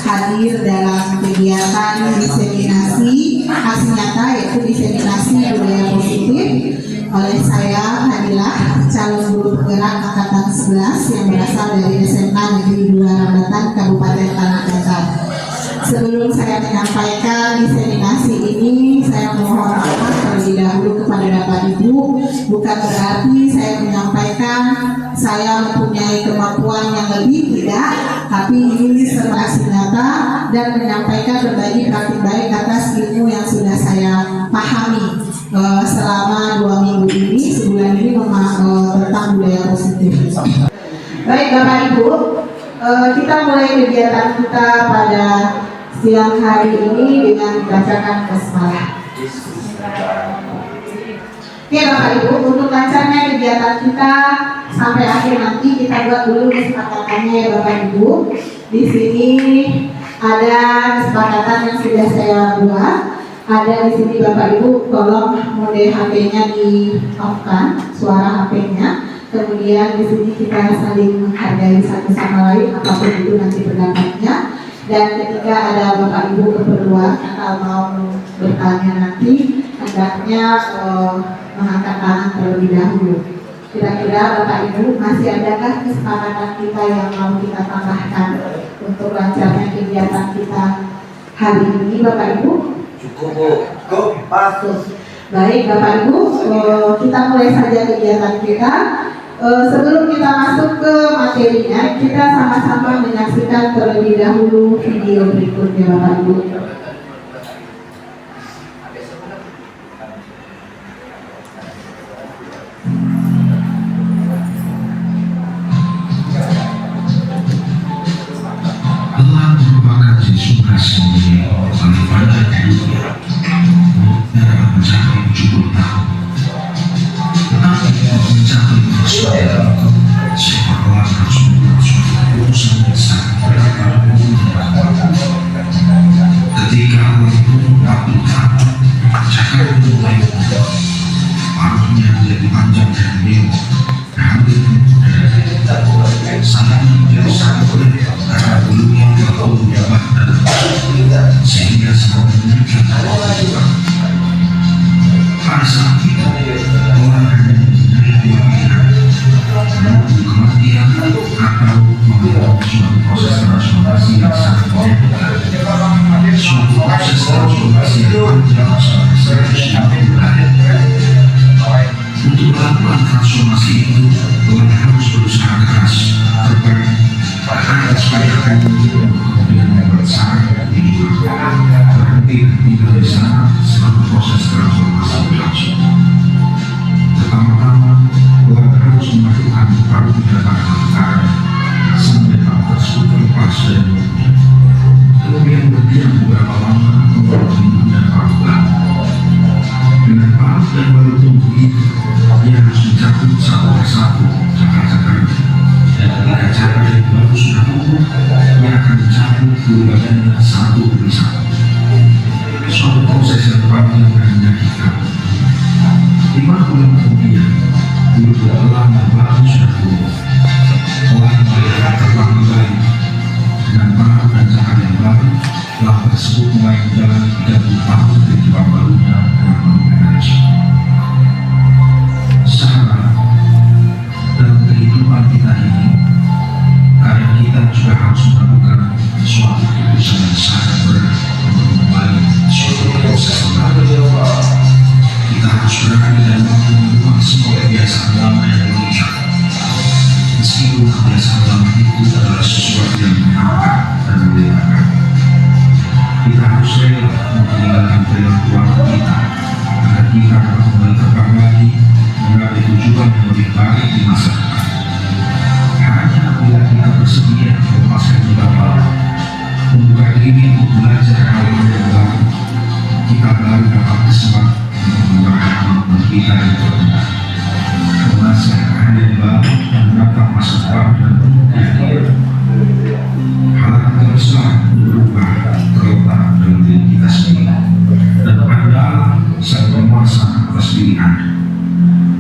hadir dalam kegiatan diseminasi aksi nyata, yaitu diseminasi budaya positif oleh saya Hadilah, calon guru penggerak angkatan 11 yang berasal dari SMA Negeri 2 Rambatan, Kabupaten Tanah Datar. Sebelum saya menyampaikan diseminasi ini, saya mohon maaf terlebih dahulu kepada Bapak Ibu. Bukan berarti saya menyampaikan saya mempunyai kemampuan yang lebih, tidak, tapi ini serba nyata dan menyampaikan berbagi praktik baik atas ilmu yang sudah saya pahami selama 2 minggu ini, sebulan ini tentang budaya positif. Baik Bapak Ibu, kita mulai kegiatan kita pada siang hari ini dengan membacakan basmalah. Oke Bapak Ibu, untuk lancarnya kegiatan kita sampai akhir nanti kita buat dulu kesepakatannya ya Bapak Ibu. Di sini ada kesepakatan yang sudah saya buat. Ada di sini Bapak Ibu, tolong mode HP-nya di off-kan, suara HP-nya. Kemudian di sini kita saling menghargai satu sama lain apapun itu nanti pendapatnya. Dan ketika ada Bapak Ibu keperluan atau mau bertanya nanti, hendaknya mengangkat tangan terlebih dahulu. Kira-kira Bapak Ibu masih adakah kesepakatan kita yang mau kita tambahkan untuk lancarnya kegiatan kita hari ini Bapak Ibu? Cukup, pasus. Baik Bapak Ibu, kita mulai saja kegiatan kita. Sebelum kita masuk ke materinya, kita sama-sama menyaksikan terlebih dahulu video berikutnya Bapak Ibu. Allah merupakan inspirasi paling banyak di dunia dalam mencapai 70 tahun. Tetapi mencapai maksudnya seolah harus membuat suatu keputusan yang sangat berat pada ketika Allah itu Abdul Fatah cakap mulai waktunya menjadi panjang dan lebar, hampir sangat menjadi sangat berat karena belumnya waktu jabatan sehingga sangat menyulitkan. Pada saat itu orang hanya mempunyai dua pilihan, menunggu kematian atau mengalami suatu proses transformasi yang sangat menyedihkan. Suatu proses transformasi yang panjang sampai 160 hari. Untuk melakukan transformasi itu, orang harus berusaha keras, terbaik, bahkan supaya akan kemudian membuat sangat ini berhenti tinggal di sana selama proses transformasi berlangsung. Pertama-tama, orang harus melakukan baru tindakan sampai hal tersebut terlepas dari mulutnya. Kemudian berdiam beberapa lama membuat dan parutan. Dengan parut dan baru tumbuh itu, dia harus mencabut satu persatu cakar-cakarnya. Dan ketika cakar yang baru sudah tumbuh, dia akan mencabut bulu badannya satu demi satu. Suatu proses yang panjang dan menyakitkan. 5 bulan kemudian, bulu belang yang baru sudah tumbuh. Orang mulai terbang kembali dengan parut dan cakar yang baru. Telah tersebut mulai menjalani 30 tahun kehidupan barunya dengan mengaji. Secara dalam kehidupan kita ini, kadang kita juga harus melakukan suatu keputusan yang sangat berat untuk kembali suatu proses baru. Kita harus berani dan mengubah semua kebiasaan lama yang merusak. Meskipun kebiasaan lama itu adalah sesuatu yang menyenangkan dan menyenangkan. Kita harus rela meninggalkan perilaku lama kita agar kita dapat kembali terbang lagi mencapai tujuan yang lebih baik di masa depan. Hanya apabila kita bersedia melepaskan jebak lama, membuka diri untuk belajar hal-hal yang baru, kita baru dapat kesempatan untuk menggunakan kemampuan kita yang terbenam. Menghasilkan yang baru dan menatap masa depan dan kemudian hal yang terbesar berubah terletak dalam diri kita sendiri dan Anda sang penguasa atas diri Anda.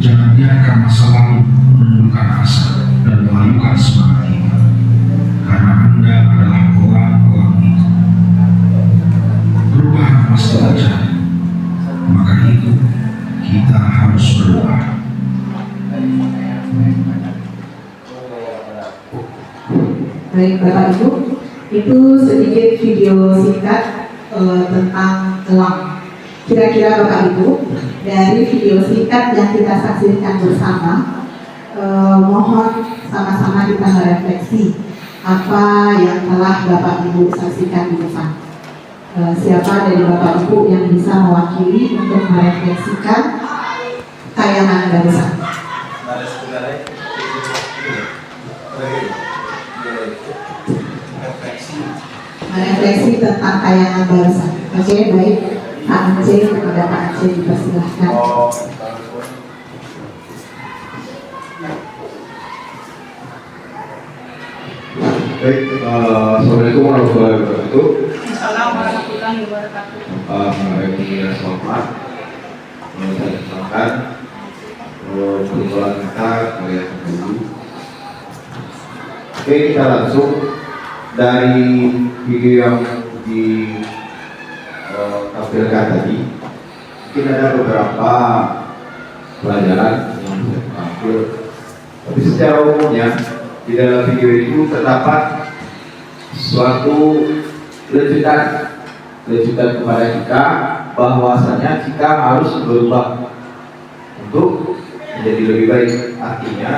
Jangan biarkan masa lalu menundukkan asa dan melakukan semangat kita, karena Anda adalah orang-orang itu. terjadi. Maka itu kita harus berdoa. Baik Bapak Ibu, itu sedikit video singkat tentang elang. Kira-kira Bapak Ibu, dari video singkat yang kita saksikan bersama, mohon sama-sama kita merefleksi apa yang telah Bapak Ibu saksikan di depan. Siapa dari Bapak Ibu yang bisa mewakili untuk merefleksikan tayangan barusan? Merefleksi tentang tayangan barusan. Oke, baik. Pak Aceh, kepada Pak Aceh dipersilahkan. Baik, Assalamualaikum warahmatullahi wabarakatuh. Assalamualaikum warahmatullahi wabarakatuh. Selamat. Saya perkenalkan persoalan kita kalian dulu. Oke, kita langsung dari video yang ditampilkan tadi. Mungkin ada beberapa pelajaran yang bisa diambil. Tapi secara umumnya di dalam video itu terdapat suatu lecutan kepada kita bahwasanya kita harus berubah untuk menjadi lebih baik. Artinya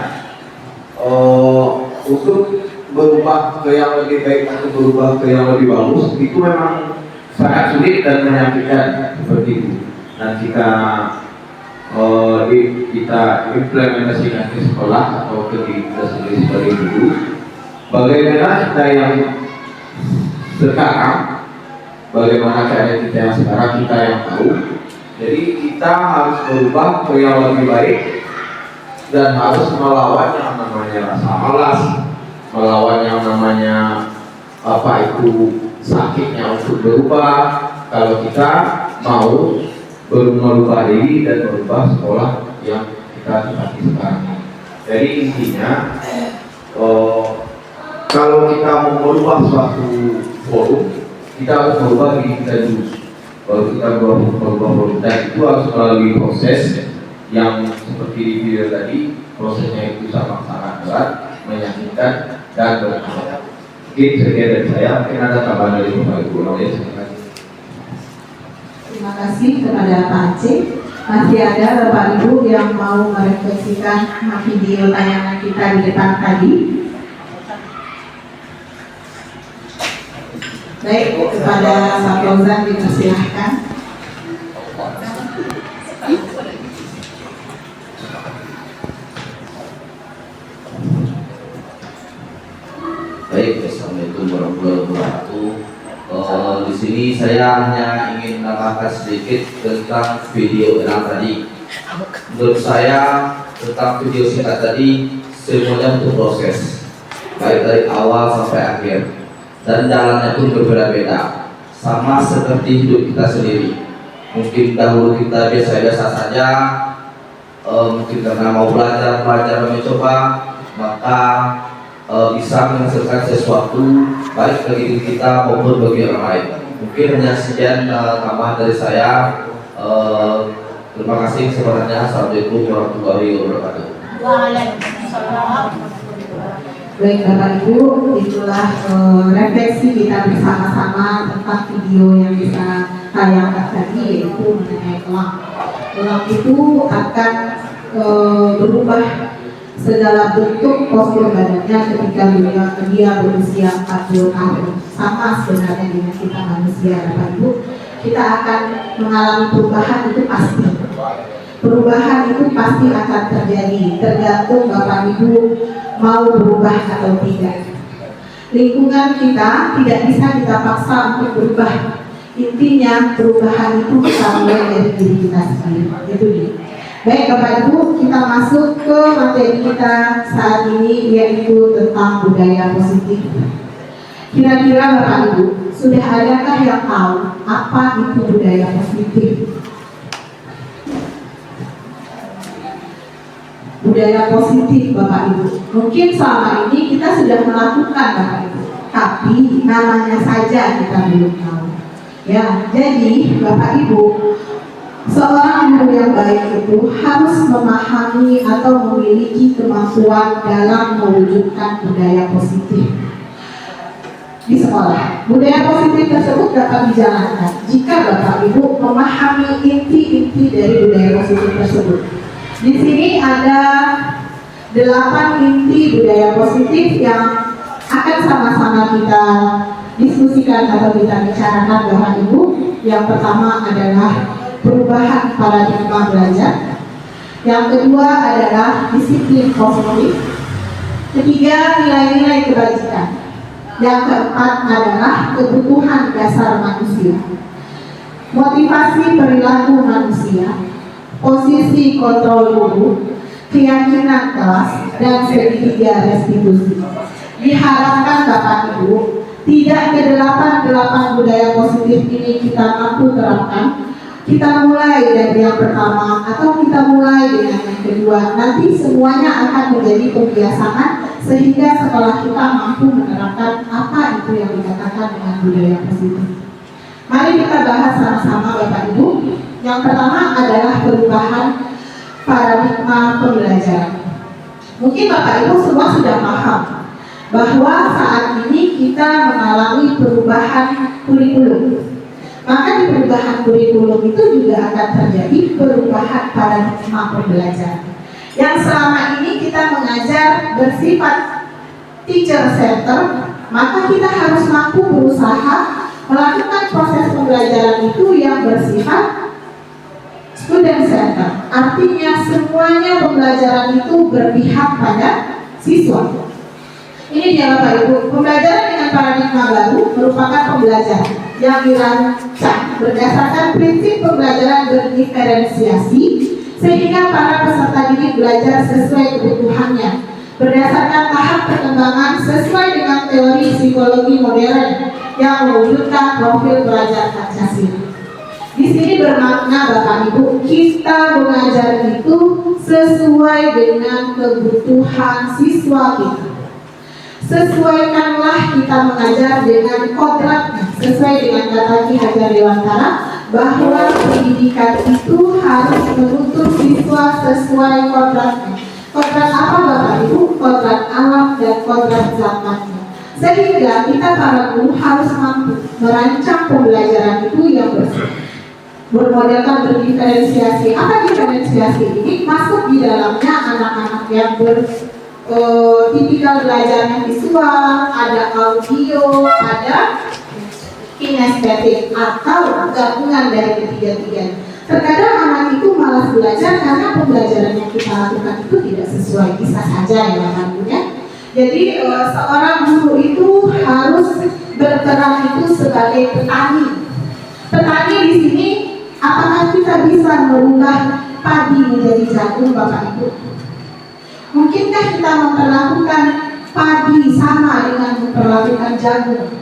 untuk berubah ke yang lebih baik atau berubah ke yang lebih bagus itu memang sangat sulit dan menyakitkan seperti itu. Dan jika kita implementasikan ke sekolah atau ke diri kita sendiri sebagai guru, bagaimana kita yang sekarang, bagaimana keadaan kita yang sekarang, kita yang tahu. Jadi kita harus berubah ke yang lebih baik dan harus melawan yang namanya rasa malas, melawan yang namanya apa itu sakitnya untuk berubah. Kalau kita mau merubah diri dan merubah sekolah yang kita tempati sekarang. Jadi intinya kalau kita mau merubah suatu forum, kita harus merubah diri kita dulu. Kalau kita merubah forum, dan itu harus melalui proses yang seperti di video tadi. Prosesnya itu sangat berat, menyakitkan dan berat. Mungkin sekian dari saya. Mungkin ada tambahan dari Bapak Ibu. Terima kasih kepada Pak Aceh. Masih ada Bapak Ibu yang mau merefleksikan video tayangan kita di depan tadi? Baik, kepada Pak Fauzan dipersilahkan. Baik, assalamualaikum warahmatullahi wabarakatuh. Di sini saya hanya ingin menambahkan sedikit tentang video yang tadi. Menurut saya tentang video singkat tadi semuanya butuh proses, baik dari awal sampai akhir, dan jalannya pun berbeda-beda. Sama seperti hidup kita sendiri. Mungkin dahulu kita biasa-biasa saja, mungkin karena mau belajar mencoba, maka bisa menghasilkan sesuatu baik bagi diri kita maupun bagi orang lain. Mungkin hanya sekian tambahan dari saya. Terima kasih sebenarnya. Assalamualaikum warahmatullahi wabarakatuh. Waalaikumsalam. Baik Bapak Ibu, itulah refleksi kita bersama-sama tentang video yang bisa tayangkan tadi, yaitu mengenai elang. Elang itu akan berubah segala bentuk postur badannya ketika dia berusia 40 tahun. Sama sebenarnya dengan kita manusia, Bapak Ibu. Kita akan mengalami perubahan, itu pasti. Perubahan itu pasti akan terjadi, tergantung Bapak Ibu mau berubah atau tidak. Lingkungan kita tidak bisa kita paksa untuk berubah. Intinya perubahan itu kita mulai dari diri kita sendiri. Itu dia. Baik Bapak Ibu, kita masuk ke materi kita saat ini, yaitu tentang budaya positif. Kira-kira Bapak Ibu, sudah adakah yang tahu apa itu budaya positif? Budaya positif Bapak Ibu, mungkin selama ini kita sudah melakukan Bapak Ibu, tapi namanya saja kita belum tahu. Ya, jadi Bapak Ibu, seorang guru yang baik itu harus memahami atau memiliki kemampuan dalam mewujudkan budaya positif di sekolah. Budaya positif tersebut dapat dijalankan jika Bapak Ibu memahami inti-inti dari budaya positif tersebut. Di sini ada 8 inti budaya positif yang akan sama-sama kita diskusikan atau kita bicarakan Bapak Ibu. Yang pertama adalah perubahan paradigma belajar. Yang kedua adalah disiplin positif. Ketiga, nilai-nilai kebajikan. Yang keempat adalah kebutuhan dasar manusia. Motivasi perilaku manusia, posisi kontrol guru, keyakinan kelas, dan segitiga restitusi. Diharapkan Bapak Ibu tidak ke-8 budaya positif ini kita mampu terapkan. Kita mulai dari yang pertama atau kita mulai dengan yang kedua. Nanti semuanya akan menjadi kebiasaan sehingga setelah kita mampu menerapkan apa itu yang dikatakan dengan budaya positif. Mari kita bahas sama-sama Bapak Ibu. Yang pertama adalah perubahan paradigma pembelajaran. Mungkin Bapak Ibu semua sudah paham bahwa saat ini kita mengalami perubahan kurikulum. Maka di perubahan kurikulum itu juga akan terjadi perubahan paradigma pembelajaran. Yang selama ini kita mengajar bersifat teacher center, maka kita harus mampu berusaha melakukan proses pembelajaran itu yang bersifat student center. Artinya semuanya pembelajaran itu berpihak pada siswa. Ini dia Bapak Ibu, pembelajaran dengan paradigma baru merupakan pembelajaran yang dirancang berdasarkan prinsip pembelajaran berdiferensiasi sehingga para peserta didik belajar sesuai kebutuhannya berdasarkan tahap perkembangan sesuai dengan teori psikologi modern yang mewujudkan profil pelajar Pancasila. Di sini bermakna Bapak Ibu, kita mengajar itu sesuai dengan kebutuhan siswa kita. Sesuaikanlah kita mengajar dengan kodratnya, sesuai dengan kata Ki Hajar Dewantara bahwa pendidikan itu harus menuntut siswa sesuai kodratnya. Kodrat apa Bapak Ibu? Kodrat alam dan kodrat zamannya. Sehingga kita para guru harus mampu merancang pembelajaran itu yang bermodalkan berdiferensiasi. Apa diferensiasi ini? Masuk di dalamnya anak-anak yang tipikal belajarnya visual, ada audio, ada kinestetik atau gabungan dari ketiga-tiganya. Terkadang anak itu malas belajar karena pembelajaran yang kita lakukan itu tidak sesuai, bisa saja ya Bapak Ibu ya. Jadi seorang guru itu harus berperan itu sebagai petani. Petani di sini, apakah kita bisa merubah padi menjadi jagung Bapak Ibu? Mungkinkah kita memperlakukan padi sama dengan memperlakukan jagung?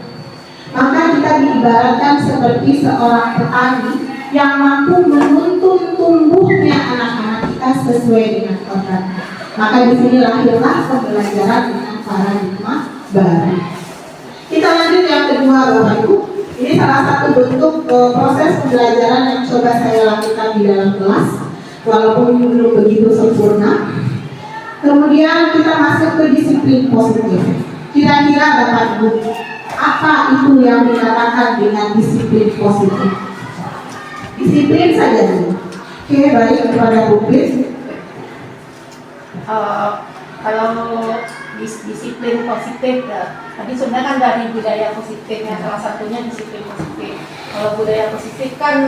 Maka kita diibaratkan seperti seorang petani yang mampu menuntun tumbuhnya anak-anak kita sesuai dengan kodratnya. Maka di sini lahirlah pembelajaran dengan paradigma baru. Kita lanjut yang kedua Bapak Ibu. Ini salah satu bentuk proses pembelajaran yang coba saya lakukan di dalam kelas, walaupun belum begitu sempurna. Kemudian kita masuk ke disiplin positif. Kira-kira Bapak Ibu, apa itu yang dikatakan dengan disiplin positif? Disiplin saja dulu. Oke, baik kepada Bu Pris. Kalau disiplin positif, tadi sebenarnya kan dari budaya positifnya, salah satunya disiplin positif. Kalau budaya positif kan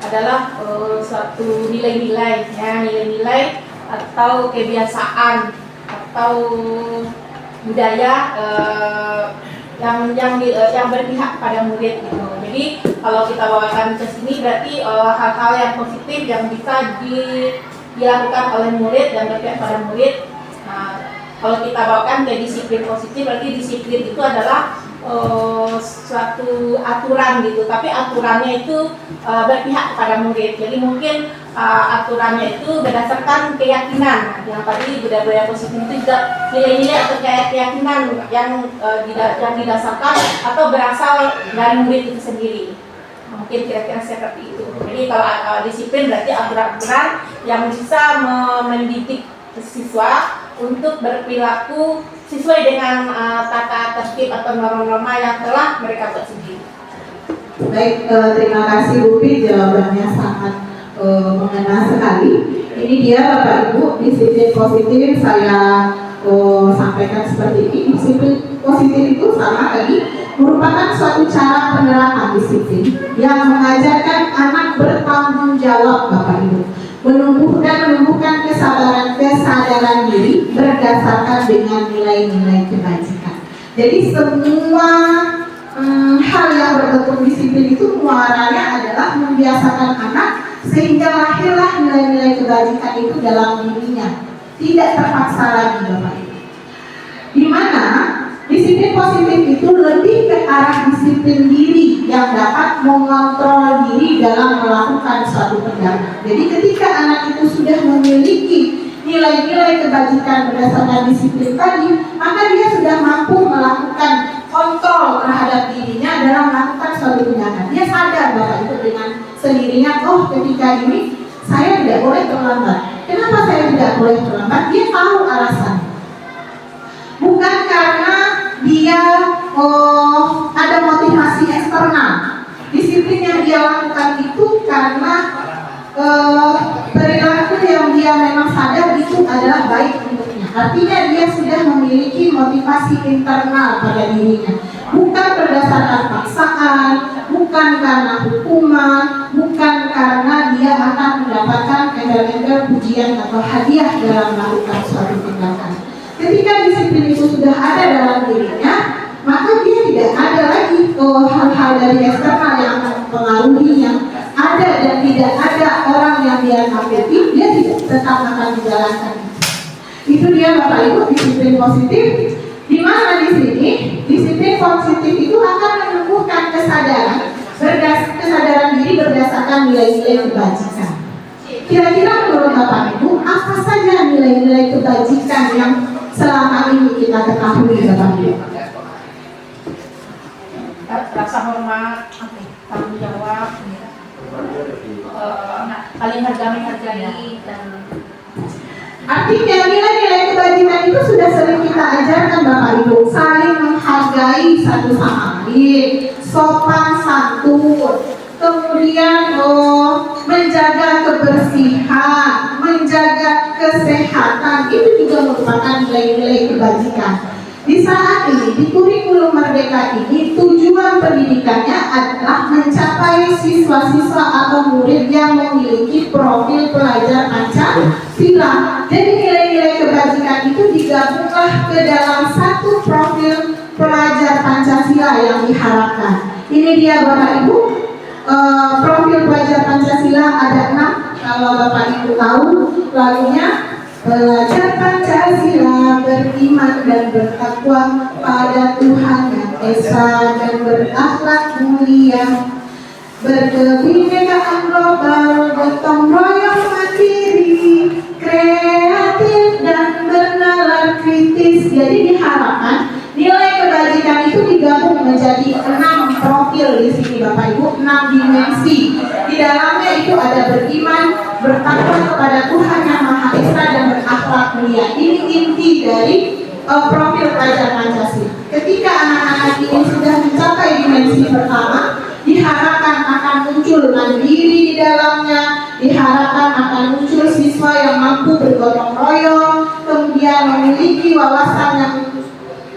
adalah suatu nilai-nilai, ya, nilai-nilai atau kebiasaan atau budaya yang berpihak pada murid gitu. Jadi kalau kita bawakan ke sini berarti hal-hal yang positif yang bisa dilakukan oleh murid dan berpihak pada murid. Nah, kalau kita bawakan ke disiplin positif berarti disiplin itu adalah suatu aturan gitu, tapi aturannya itu berpihak kepada murid. Jadi mungkin aturannya itu berdasarkan keyakinan. Yang tadi budaya positif itu juga nilai-nilai atau keyakinan yang didasarkan atau berasal dari murid itu sendiri. Mungkin kira-kira seperti itu. Jadi kalau disiplin berarti aturan-aturan yang bisa mendidik siswa untuk berperilaku sesuai dengan tata tertib atau norma-norma yang telah mereka buat sendiri. Baik, terima kasih Bu Pi, jawabannya sangat mengena sekali. Ini dia Bapak Ibu, disiplin positif saya sampaikan seperti ini. Disiplin positif itu sama tadi merupakan suatu cara penerapan disiplin yang mengajarkan anak bertanggung jawab Bapak Ibu, menumbuhkan kesadaran diri berdasarkan dengan nilai-nilai kebajikan. Jadi semua hal yang berbentuk disiplin itu muaranya adalah membiasakan anak sehingga lahirlah nilai-nilai kebajikan itu dalam dirinya, tidak terpaksa lagi Bapak Ibu. Di mana disiplin positif itu lebih ke arah disiplin diri yang dapat mengontrol diri dalam melakukan suatu tindakan. Jadi ketika anak itu sudah memiliki nilai-nilai kebajikan berdasarkan disiplin tadi, maka dia sudah mampu melakukan kontrol terhadap dirinya dalam melakukan suatu tindakan. Dia sadar Bapak Ibu dengan sendirinya, oh ketika ini saya tidak boleh terlambat. Kenapa saya tidak boleh terlambat? Dia tahu alasannya. Bukan karena dia ada motivasi eksternal. Disiplin yang dia lakukan itu karena perilaku yang dia memang sadar itu adalah baik untuknya. Artinya dia sudah memiliki motivasi internal pada dirinya, bukan berdasarkan paksaan, bukan karena hukuman, bukan karena dia akan mendapatkan embel-embel pujian atau hadiah dalam melakukan suatu tindakan. Ketika disiplin itu sudah ada dalam dirinya, maka dia tidak ada lagi hal-hal dari eksternal yang akan mempengaruhinya. Ada dan tidak ada orang yang dia takuti, dia tidak tetap akan menjalankan. Itu dia Bapak Ibu disiplin positif. Di mana di sini disiplin positif itu akan menumbuhkan kesadaran diri berdasarkan nilai-nilai kebajikan. Kira-kira menurut Bapak Ibu apa saja nilai-nilai kebajikan yang selama ini kita ketahui Bapak Ibu? Rasa hormat, tanggung jawab, saling menghargai dan artinya nilai-nilai kebajikan itu sudah sering kita ajarkan Bapak Ibu. Saling menghargai satu sama lain, sopan santun, kemudian menjaga kebersihan, menjaga kesehatan, itu juga merupakan nilai-nilai kebajikan. Di saat ini, di kurikulum Merdeka ini, tujuan pendidikannya adalah mencapai siswa-siswa atau murid yang memiliki profil pelajar Pancasila. Jadi nilai-nilai kebajikan itu digabunglah ke dalam satu profil pelajar Pancasila yang diharapkan. Ini dia Bapak Ibu, profil pelajar Pancasila ada 6. Kalau Bapak Ibu tahu, lalunya belajar Pancasila, beriman dan bertakwa pada Tuhan Yang Esa dan berakhlak mulia, berkebinekaan global, gotong royong mandiri, kreatif dan bernalar kritis. Jadi diharapkan nilai kebajikan itu digabung menjadi 6 profil di sini Bapak Ibu, 6 dimensi. Di dalamnya itu ada beriman, bertakwa kepada Tuhan Yang Maha Esa dan berakhlak mulia. Ini inti dari profil pelajar Pancasila. Ketika anak-anak ini sudah mencapai dimensi pertama, diharapkan akan muncul mandiri di dalamnya, diharapkan akan muncul siswa yang mampu bergotong royong, kemudian memiliki wawasan yang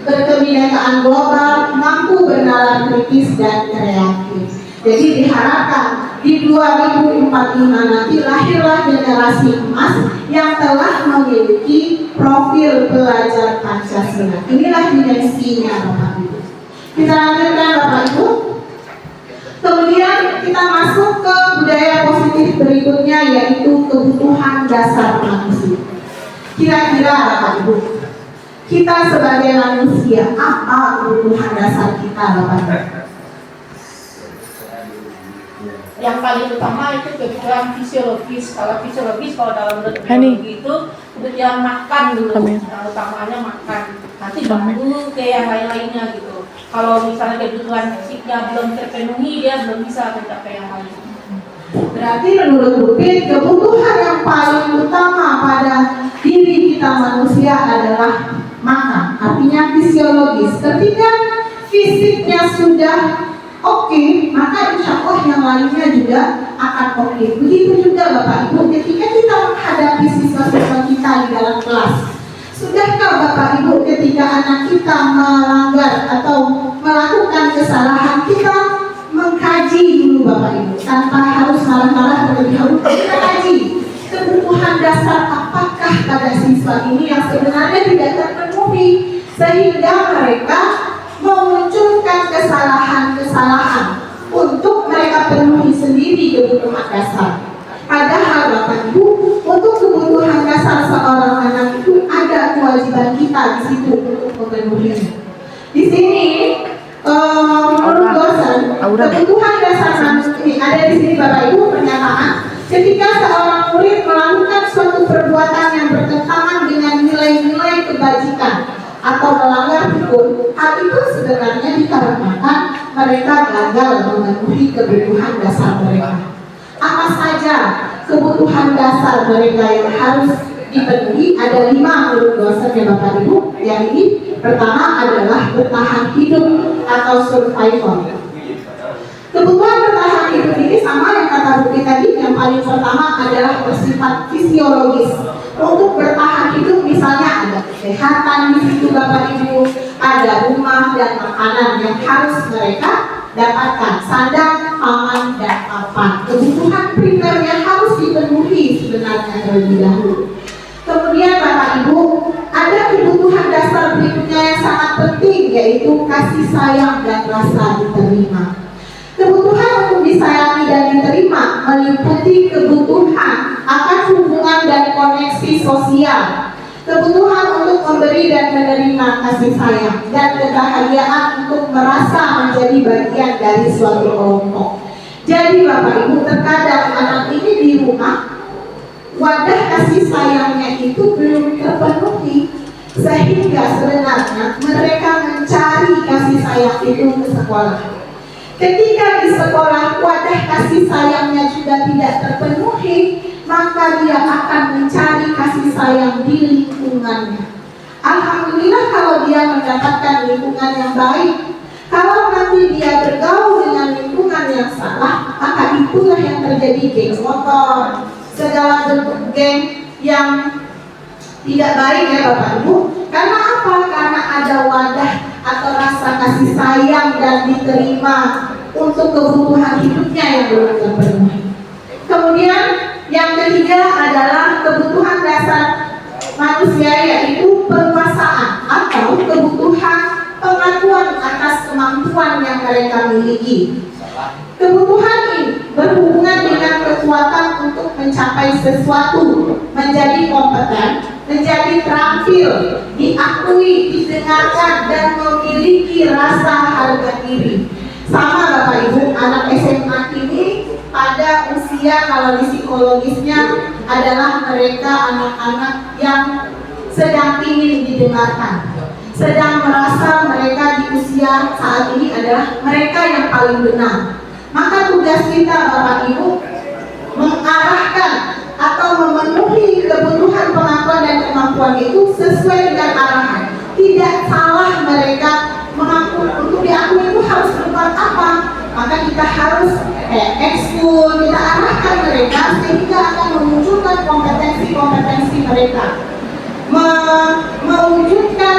berkebinekaan global, mampu bernalar kritis dan kreatif. Jadi diharapkan di 2045 nanti lahirlah generasi emas yang telah memiliki profil pelajar Pancasila. Inilah dimensinya Bapak Ibu. Kita lanjutkan Bapak Ibu. Kemudian kita masuk ke budaya positif berikutnya, yaitu kebutuhan dasar manusia. Kira-kira Bapak Ibu, kita sebagai manusia, apa kebutuhan dasar kita Bapak Ibu? yang paling utama itu kebutuhan fisiologis. Kalau fisiologis, kalau dalam bentuk biologi itu kebutuhan makan dulu. Yang utamanya makan. Nanti baru ke yang lain-lainnya gitu. kalau misalnya kebutuhan fisiknya belum terpenuhi, dia belum bisa mencapai yang lain. Berarti menurut Bukit, kebutuhan yang paling utama pada diri kita manusia adalah makan, artinya fisiologis. Ketika fisiknya sudah oke, maka insya Allah yang lainnya juga akan oke. Begitu juga Bapak Ibu, ketika kita menghadapi siswa-siswa kita di dalam kelas, sudahkah Bapak Ibu ketika anak kita melanggar atau melakukan kesalahan, kita mengkaji dulu Bapak Ibu, tanpa harus marah-marah terlebih dahulu. Kita kaji kebutuhan dasar apakah pada siswa ini yang sebenarnya tidak terpenuhi, sehingga mereka memunculkan kesalahan-kesalahan untuk mereka penuhi sendiri kebutuhan dasar. Padahal Bapak Ibu, untuk kebutuhan dasar seorang anak itu ada kewajiban kita di situ untuk memenuhinya. Di sini menurut dosen, kebutuhan dasar manusia ini ada di sini Bapak Ibu pernyataan. Ketika seorang murid melakukan suatu perbuatan yang bertentangan dengan nilai-nilai kebajikan atau melanggar hukum, hal itu sebenarnya dikarenakan mereka gagal memenuhi kebutuhan dasar mereka. Apa saja kebutuhan dasar mereka yang harus dipenuhi? Ada 5 menurut dosen ya Bapak Ibu. Yang ini pertama adalah bertahan hidup atau survival. Kebutuhan bertahan hidup ini sama yang kata Bukit tadi, yang paling pertama adalah bersifat fisiologis. Untuk bertahan hidup misalnya ada kesehatan di situ Bapak Ibu, ada rumah dan makanan yang harus mereka dapatkan, sandang, pangan, dan papan. Kebutuhan primer yang harus dipenuhi sebenarnya terlebih dahulu. Kemudian Bapak Ibu, ada kebutuhan dasar berikutnya yang sangat penting, yaitu kasih sayang dan rasa diterima. Kebutuhan untuk disayangi dan diterima meliputi kebutuhan akan hubungan dan koneksi sosial, kebutuhan untuk memberi dan menerima kasih sayang, dan kebahagiaan untuk merasa menjadi bagian dari suatu kelompok. Jadi Bapak Ibu, terkadang anak ini di rumah wadah kasih sayangnya itu belum terpenuhi, sehingga sebenarnya mereka mencari kasih sayang itu ke sekolah. Ketika di sekolah wadah kasih sayangnya juga tidak terpenuhi, maka dia akan mencari kasih sayang di lingkungannya. Alhamdulillah kalau dia mendapatkan lingkungan yang baik. Kalau nanti dia bergaul dengan lingkungan yang salah, maka itulah yang terjadi geng motor, segala bentuk geng yang tidak baik ya Bapak Ibu. Karena apa? Karena ada wadah atau rasa kasih sayang dan diterima untuk kebutuhan hidupnya yang belum terpenuhi. Kemudian yang ketiga adalah kebutuhan dasar manusia, yaitu penguasaan atau kebutuhan pengakuan atas kemampuan yang mereka miliki. Kebutuhan ini berhubungan dengan kekuatan untuk mencapai sesuatu, menjadi kompeten, menjadi terampil, diakui, didengarkan, dan memiliki rasa harga diri. Sama Bapak Ibu, anak SMA ini pada usia, kalau di psikologisnya adalah mereka anak-anak yang sedang ingin didengarkan, sedang merasa mereka di usia saat ini adalah mereka yang paling benar. Maka tugas kita Bapak Ibu mengarahkan atau memenuhi kebutuhan pengakuan dan kemampuan itu sesuai dengan arahan. Tidak salah mereka mengaku, untuk diakui itu harus berbuat apa, maka kita harus ekskul, kita arahkan mereka sehingga akan memunculkan kompetensi-kompetensi mereka, mewujudkan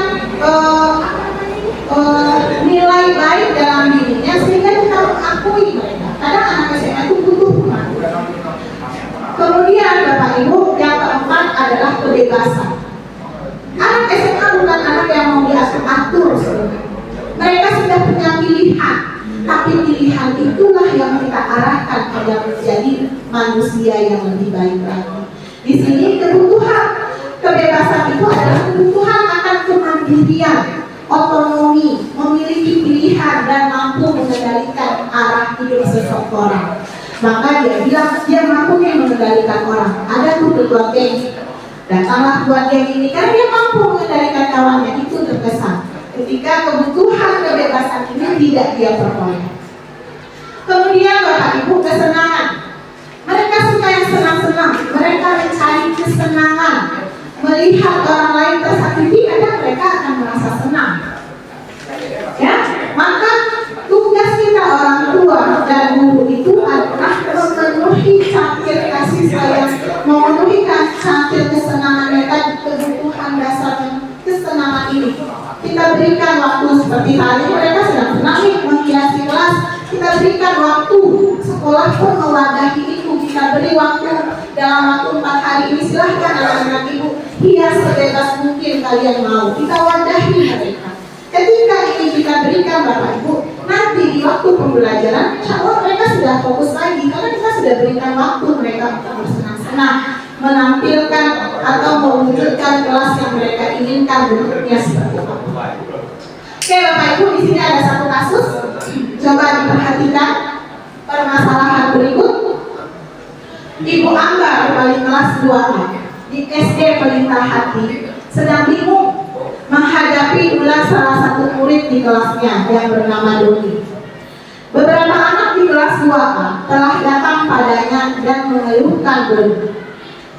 nilai baik dalam dirinya sehingga kita mengakui mereka. Kadang anak SMA itu butuh pengakuan. Kemudian Bapak Ibu, yang keempat adalah kebebasan. Anak SMA bukan anak yang mau diatur-atur sebenarnya. Mereka sudah punya pilihan, tapi pilihan itulah yang kita arahkan agar menjadi manusia yang lebih baik lagi. Di sini kebutuhan kebebasan itu adalah kebutuhan akan kemandirian, otonomi, memiliki pilihan, dan mampu mengendalikan arah hidup seseorang. Maka dia bilang dia mampu mengendalikan orang. Ada tuh ketua geng, datanglah ketua geng ini karena dia mampu mengendalikan kawannya, itu terkesan. ketika kebutuhan kebebasan ini tidak dia peroleh. Kemudian Bapak Ibu, kesenangan. Mereka suka yang senang-senang, mereka mencari kesenangan. Melihat orang lain tersakiti, kadang mereka akan merasa senang. Ya, maka tugas kita orang tua dan guru itu adalah memenuhi cangkir kasih sayang, memenuhi cangkir kesenangan mereka, kebutuhan dasar kesenangan ini. Kita berikan waktu seperti hari ini mereka sedang senang menghiasi kelas. Kita berikan waktu, sekolah pun mewadahi itu. Kita beri waktu dalam waktu 4 hari ini. Silahkan anak-anak ibu hias sebebas mungkin kalian mau. Kita wadahi mereka. Ketika ini kita berikan Bapak Ibu, nanti di waktu pembelajaran, insya Allah mereka sudah fokus lagi karena kita sudah berikan waktu mereka untuk bersenang-senang, menampilkan atau mewujudkan kelas yang mereka inginkan bentuknya seperti apa. Oke Bapak Ibu, di sini ada satu kasus. Coba diperhatikan permasalahan berikut. Ibu Ambar wali kelas 2A di SD Pelintah Hati sedang bingung menghadapi ulah salah satu murid di kelasnya yang bernama Doni. Beberapa anak di kelas 2A telah datang padanya dan mengeluhkan Doni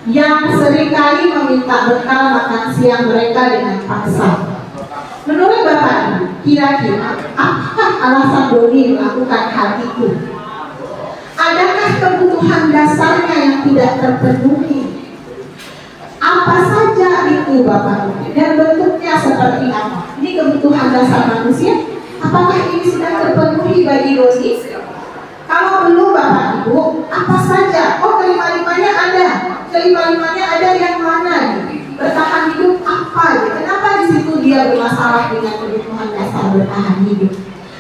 yang seringkali meminta bekal makan siang mereka dengan paksa. Menurut Bapak Ibu, kira-kira apakah alasan Doni melakukan hal itu? Adakah kebutuhan dasarnya yang tidak terpenuhi? Apa saja itu Bapak Ibu? Dan bentuknya seperti apa? Ini kebutuhan dasar manusia. Apakah ini sudah terpenuhi bagi Doni? Kalau belum Bapak Ibu, apa saja? Oh, kelima-limanya ada. Kelima-limanya ada yang mana nih? Bertahan hidup apa? Kenapa di situ dia bermasalah dengan kebutuhan dasar bertahan hidup?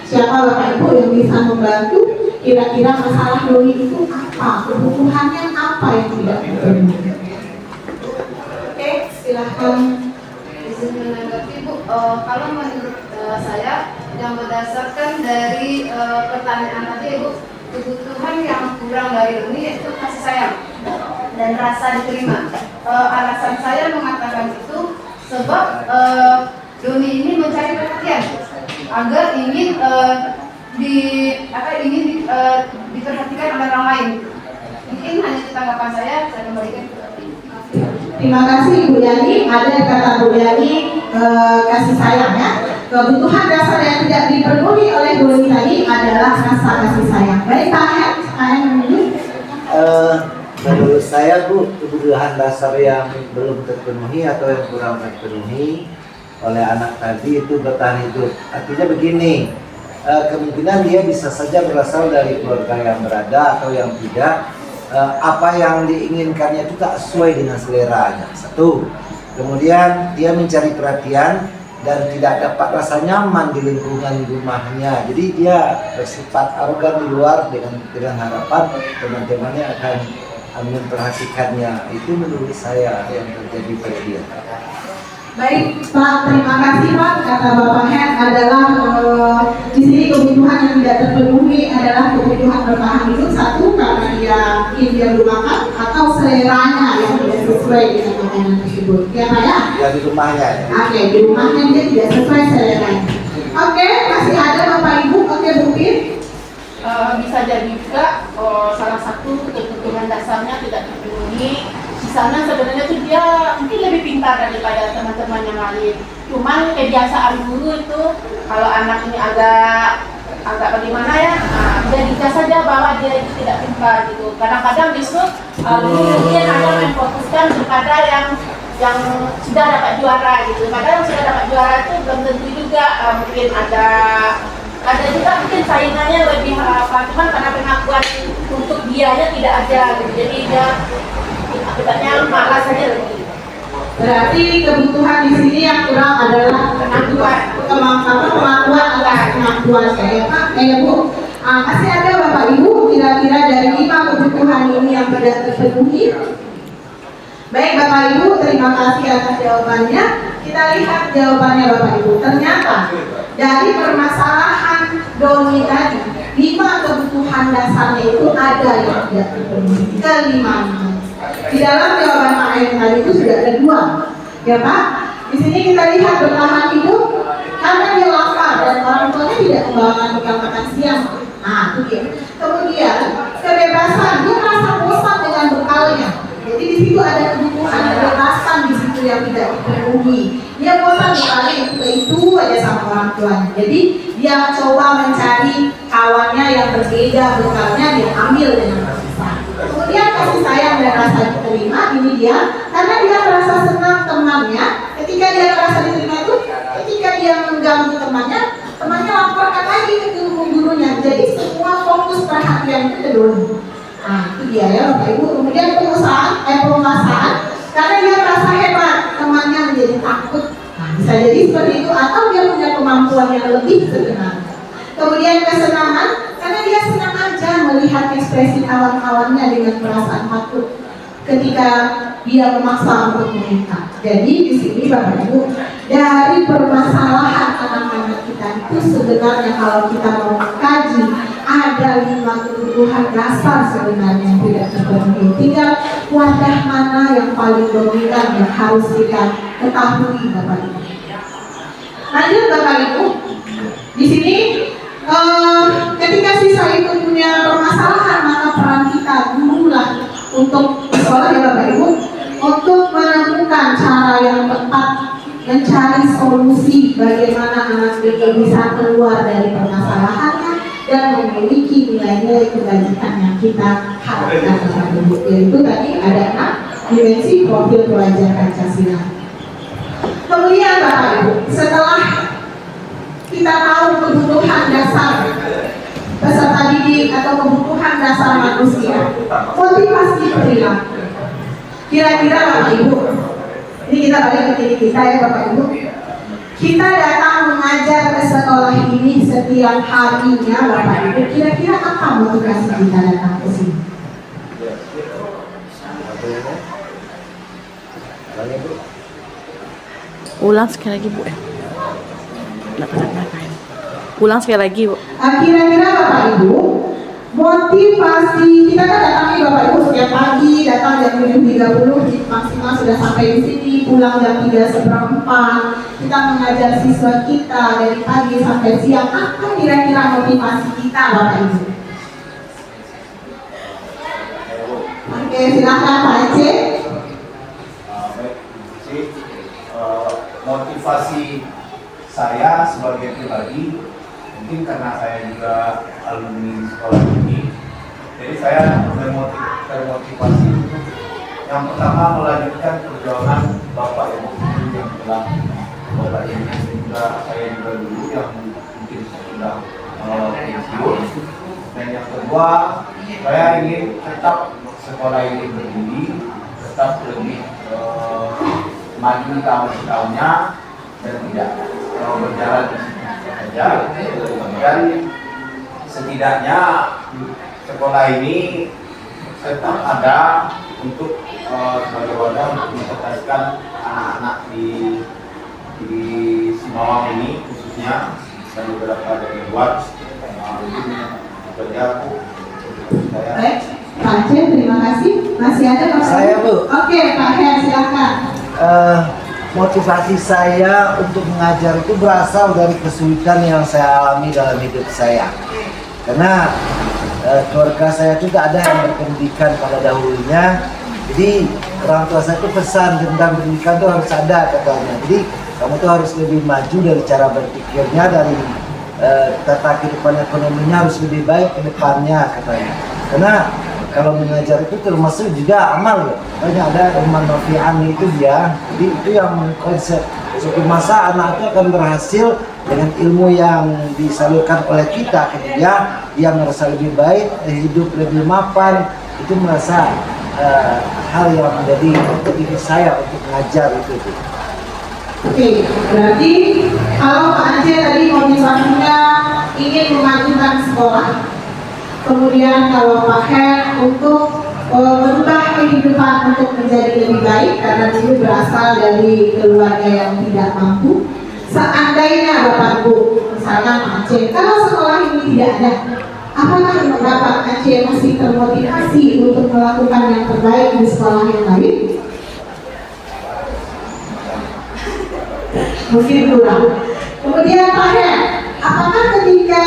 Siapa Bapak Ibu yang bisa membantu? Kira-kira masalah Doni itu apa? Kebutuhannya apa yang tidak terpenuhi? Oke, silahkan. Izin menanggapi Bu, kalau menurut saya yang berdasarkan dari pertanyaan tadi Bu, kebutuhan yang kurang dari Doni yaitu kasih sayang dan rasa diterima. Alasan saya mengatakan itu sebab Doni ini mencari perhatian agar ingin diperhatikan oleh orang lain. Mungkin hanya tanggapan saya kembalikan ke Terima kasih Ibu Yani. Ada kata Bu Yani kasih sayang ya. Kebutuhan dasar yang tidak dipenuhi oleh Doni tadi adalah rasa kasih sayang. Baik Pak Hen, saya memilih. Menurut saya Bu, kebutuhan dasar yang belum terpenuhi atau yang kurang terpenuhi oleh anak tadi itu bertahan hidup. Artinya begini, kemungkinan dia bisa saja berasal dari keluarga yang berada atau yang tidak. Apa yang diinginkannya itu tak sesuai dengan seleranya. Satu, kemudian dia mencari perhatian dan tidak dapat rasa nyaman di lingkungan rumahnya. Jadi dia bersifat arogan di luar dengan harapan teman-temannya akan memperhatikannya. Itu menurut saya yang terjadi pada dia. Baik Pak, terima kasih Pak. Kata Bapak Hen adalah di sini kebutuhan yang tidak terpenuhi adalah kebutuhan bertahan hidup. Satu, karena dia belum makan, atau seleranya yang tidak sesuai dengan makanan tersebut. Ya Pak ya? Ya di rumahnya. Ya. Oke, di rumahnya dia tidak sesuai seleranya. Oke, masih ada Bapak Ibu. Oke, mungkin Bisa jadi juga salah satu kebutuhan dasarnya tidak terpenuhi. Di sana sebenarnya tuh dia mungkin lebih pintar daripada teman-teman yang lain. Cuman kebiasaan guru itu kalau anak ini agak bagaimana ya, dia saja bahwa dia itu tidak pintar gitu. Kadang-kadang justru mungkin ada memfokuskan kepada yang sudah dapat juara gitu. Padahal yang sudah dapat juara itu belum tentu juga mungkin ada juga mungkin saingannya lebih cuman karena pengakuan untuk dianya tidak ada gitu. Jadi dia akibatnya malas saja lagi. berarti kebutuhan di sini yang kurang adalah kemampuan atau kemampuan saya Pak, Bu. Masih ada Bapak Ibu kira-kira dari 5 kebutuhan ini yang tidak terpenuhi? Baik Bapak Ibu, terima kasih atas jawabannya. Kita lihat jawabannya Bapak Ibu. Ternyata dari permasalahan Doni tadi, 5 kebutuhan dasarnya itu ada yang tidak terpenuhi. Kelima. Di dalam jawaban Pak Ayan tadi itu sudah ada 2, ya Pak. Di sini kita lihat bertahan hidup karena dia lapar dan orang tuanya tidak membawakan bekal makan siang. Nah, itu dia. Kemudian kebebasan, dia merasa bosan dengan bekalnya. Jadi di situ ada kebutuhan, kebebasan di situ yang tidak dipenuhi. Dia bosan bekalnya itu aja sama orang tuanya. Jadi dia coba mencari kawannya yang berbeda bekalnya, dia ambil dengan kasih sayang. Kemudian kasih sayang dan rasa diterima ini dia, karena dia merasa senang temannya. Ketika dia merasa diterima itu, ketika dia mengganggu temannya laporkan lagi ke gurunya. Jadi semua fokus perhatian itu ke dulu. Nah, itu dia ya Bapak Ibu. Kemudian penguasaan, karena dia merasa hebat, temannya menjadi takut. Nah, bisa jadi seperti itu, atau dia punya kemampuan yang lebih sebenarnya. Kemudian kesenangan, karena dia senang aja melihat ekspresi kawan-kawannya dengan perasaan takut ketika dia memaksa untuk meminta. Jadi di sini Bapak Ibu, dari permasalahan anak-anak kita itu sebenarnya kalau kita mau mengkaji ada 5 kebutuhan dasar sebenarnya yang tidak terpenuhi. Tinggal wadah mana yang paling dominan yang harus kita ketahui Bapak Ibu. Lanjut Bapak Ibu, di sini ketika siswa itu punya permasalahan, maka peran kita dulu lah untuk sekolah ya Bapak Ibu, untuk menemukan cara yang tepat mencari solusi bagaimana anak ini bisa keluar dari permasalahannya dan memiliki nilai-nilai kebajikan yang kita harapkan Bapak Ibu. Yaitu tadi ada 6 dimensi profil pelajar Pancasila. Kemudian Bapak Ibu, setelah kita tahu kebutuhan dasar peserta didik atau kebutuhan dasar manusia, motivasi perilaku. Kira-kira Bapak Ibu, ini kita balik ke diri kita ya Bapak Ibu. Kita datang mengajar ke sekolah ini setiap harinya Bapak Ibu. Kira-kira apa motivasi kita datang ke sini? Ulang sekali lagi Bu. Ulang sekali lagi Bu. Kira-kira Bapak Ibu, motivasi kita kan datangnya Bapak Ibu setiap pagi, datang jam 7.30 maksimal sudah sampai di sini, pulang jam 3:15. Kita mengajar siswa kita dari pagi sampai siang. Apa kira-kira motivasi kita Bapak Ibu? Oke, silakan Pak Ece. Motivasi saya sebagai pribadi, mungkin karena saya juga alumni sekolah ini, jadi saya termotivasi untuk yang pertama melanjutkan perjuangan Bapak Ibu yang telah Bapak Ibu juga saya juga dulu yang mungkin sudah pensiun, dan yang kedua saya ingin tetap sekolah ini berdiri, tetap lebih maju tahun-tahunnya dan tidak berjalan di situ saja. Dan setidaknya sekolah ini tetap ada untuk sebagai wadah untuk mencertaskan anak-anak di Simawang ini khususnya, dan beberapa dari luar. Mungkin saja saya. Baik, Pak Aceh, terima kasih. Masih ada Pak? Saya Bu. Oke, Pak Her, silakan. Motivasi saya untuk mengajar itu berasal dari kesulitan yang saya alami dalam hidup saya. Karena keluarga saya juga ada yang berpendidikan pada dahulunya. Jadi orang tua saya itu pesan tentang pendidikan itu harus ada katanya. Jadi kamu tuh harus lebih maju dari cara berpikirnya, dari tata kehidupan ekonominya harus lebih baik ke depannya katanya. Karena kalau mengajar itu termasuk juga amal ya. Banyak ada iman rafi'an itu dia. Jadi itu yang konsep suatu masa anak itu akan berhasil dengan ilmu yang disalurkan oleh kita ke dia merasa lebih baik, hidup lebih mapan. Itu merasa hal yang menjadi motivasi saya untuk mengajar itu. Oke, berarti kalau Pak Aceh tadi motivasinya ingin memajukan sekolah, kemudian kalau Pak Her untuk merubah kehidupan untuk menjadi lebih baik karena dulu berasal dari keluarga yang tidak mampu. Seandainya Bapak Ibu, misalkan Pak Aceh, kalau sekolah ini tidak ada, apakah Bapak Aceh masih termotivasi untuk melakukan yang terbaik di sekolah yang lain? Mungkin kurang. Kemudian Pak Hen, apakah ketika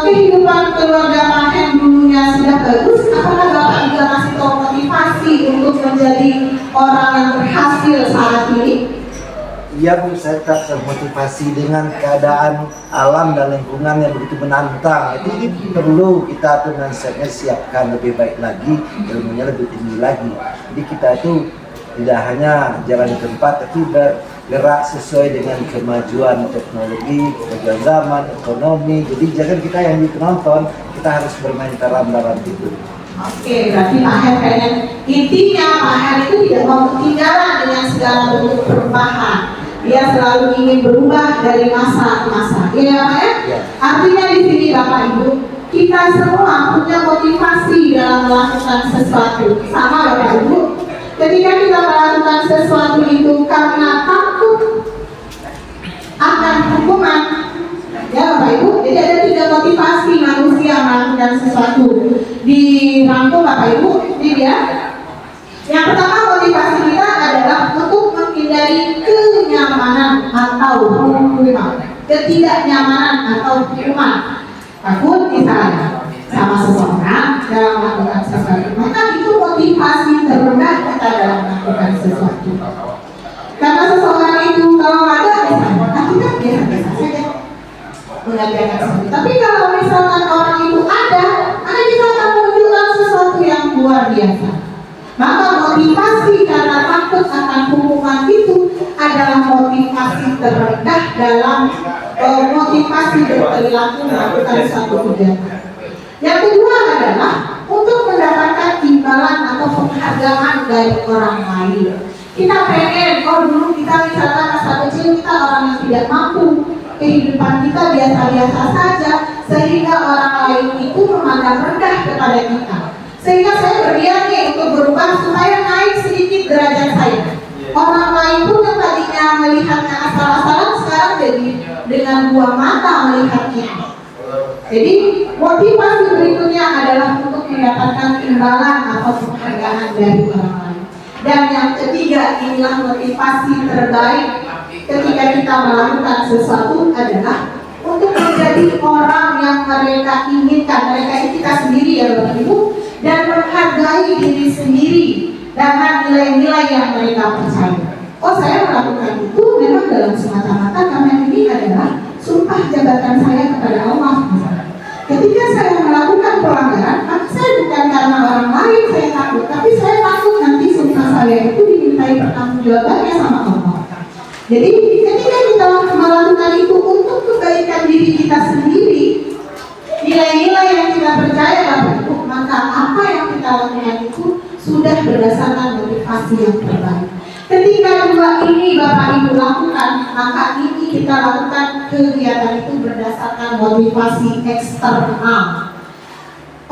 kehidupan keluarga Pak Hen dulunya sudah bagus, apakah Bapak juga masih tahu motivasi untuk menjadi orang yang berhasil saat ini? Iya Bu, saya tetap termotivasi dengan keadaan alam dan lingkungan yang begitu menantang. Itu perlu kita tuh mindsetnya siapkan lebih baik lagi, ilmunya lebih tinggi lagi. Jadi kita itu tidak hanya jalan di tempat, tapi bergerak sesuai dengan kemajuan teknologi, kemajuan zaman, ekonomi. Jadi jangan kita yang di penonton, kita harus bermain dalam itu. Oke, berarti Pak Hen kayaknya intinya Pak Hen itu tidak mau ketinggalan dengan segala bentuk perubahan. Dia selalu ingin berubah dari masa ke masa. Iya Pak ya? Ya. Artinya di sini Bapak Ibu, kita semua punya motivasi dalam melakukan sesuatu. Sama Bapak Ibu. Ketika kita melakukan sesuatu itu karena takut akan hukuman, ya Bapak Ibu. Jadi ada 3 motivasi manusia melakukan sesuatu. Dirangkum Bapak Ibu, ini dia. Yang pertama motivasi kita adalah untuk menghindari kenyamanan atau hukuman, ketidaknyamanan atau hukuman. Takut misalnya sama seseorang dalam melakukan sesuatu, maka itu motivasi terendah kita dalam melakukan sesuatu. Karena seseorang itu kalau ada misalnya, kita biasa-biasa saja mengerjakan sesuatu. Tapi kalau misalkan orang itu ada, maka kita akan menunjukkan sesuatu yang luar biasa. Maka motivasi karena takut akan hukuman itu adalah motivasi terendah dalam motivasi berperilaku melakukan suatu kegiatan. Yang kedua adalah untuk mendapatkan imbalan atau penghargaan dari orang lain. Kita pengen, dulu kita misalkan masa kecil kita orang yang tidak mampu, kehidupan kita biasa-biasa saja, sehingga orang lain itu memandang rendah kepada kita. Sehingga saya berniat nih untuk berubah supaya naik sedikit derajat saya. Orang lain pun yang tadinya melihatnya asal-asalan sekarang jadi dengan dua mata melihatnya. Jadi motivasi berikutnya adalah untuk mendapatkan imbalan atau penghargaan dari orang lain. Dan yang ketiga, inilah motivasi terbaik ketika kita melakukan sesuatu adalah untuk menjadi orang yang mereka inginkan. Mereka itu kita sendiri ya Bapak Ibu, dan menghargai diri sendiri dengan nilai-nilai yang mereka percaya. Oh, saya melakukan itu memang dalam semata-mata karena ini adalah sumpah jabatan saya kepada Allah. Ketika saya melakukan pelanggaran, maka saya bukan karena orang lain saya takut, tapi saya takut nanti sumpah saya itu dimintai pertanggungjawabannya sama Allah. Jadi ketika kita melakukan itu untuk kebaikan diri kita sendiri, nilai-nilai yang kita percaya Bapak Ibu, maka apa yang kita lakukan itu sudah berdasarkan motivasi yang terbaik. Ketika dua ini Bapak Ibu lakukan, maka ini kita lakukan kegiatan itu berdasarkan motivasi eksternal.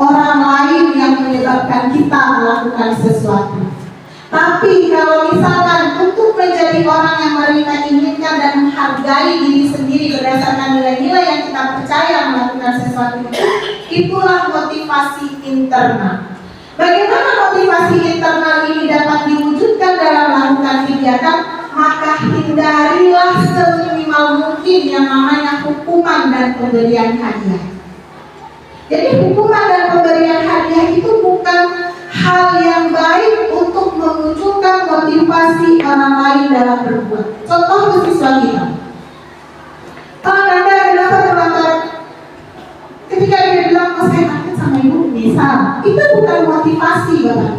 Orang lain yang menyebabkan kita melakukan sesuatu. Tapi kalau misalkan untuk menjadi orang yang mereka inginkan dan menghargai diri sendiri berdasarkan nilai-nilai yang kita percaya melakukan sesuatu itu, itulah motivasi internal. Bagaimana motivasi internal ini dapat diwujudkan dalam melakukan kegiatan? Maka hindarilah seminimal mungkin yang namanya hukuman dan pemberian hadiah. Jadi hukuman dan pemberian hadiah itu bukan hal yang baik untuk memunculkan motivasi orang lain dalam berbuat. Contoh untuk siswa kita. Anda kenapa terlambat? Ketika dia bilang, oh saya takut sama ibu, misal, itu bukan motivasi Bapak.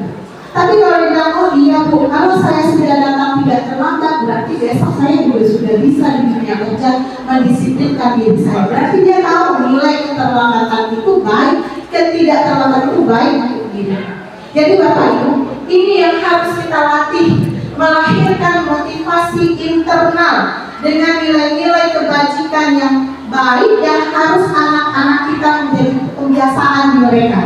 Tapi kalau dia bilang, oh iya Bu, kalau saya sudah datang tidak terlambat, berarti besok saya juga sudah bisa di dunia kerja mendisiplinkan diri saya. Berarti dia tahu nilai keterlambatan itu baik, ketidak terlambat itu baik untuk diri. Jadi Bapak Ibu, ini yang harus kita latih, melahirkan motivasi internal dengan nilai-nilai kebajikan yang baik yang harus anak-anak kita menjadi kebiasaan di mereka.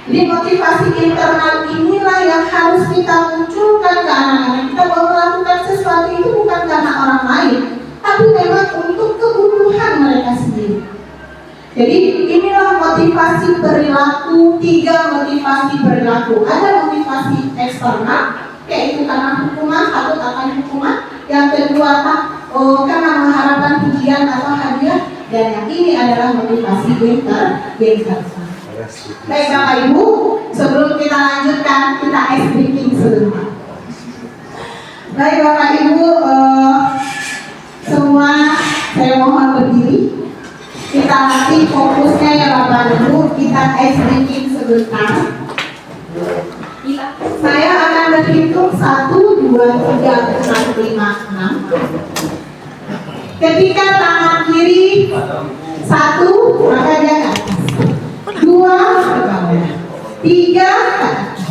Jadi motivasi internal inilah yang harus kita munculkan ke anak-anak kita bahwa melakukan sesuatu itu bukan karena orang lain, tapi memang untuk kebutuhan mereka sendiri. Jadi inilah motivasi perilaku, 3 motivasi perilaku. Ada motivasi eksternal, yaitu karena hukuman, takut akan hukuman. Yang kedua, karena mengharapkan pujian atau hadiah, dan yang ini adalah motivasi gengker. Baik Bapak Ibu, sebelum kita lanjutkan, kita ice breaking sebentar. Baik Bapak Ibu, semua saya mohon berdiri. Kita nanti fokusnya ya Bapak Ibu, kita ice breaking sebentar. Saya akan berhitung 1, 2, 3, 4, 5, 6. Ketika tangan kiri 1, maka dia ke atas. 2 ke bawah, 3 ke atas,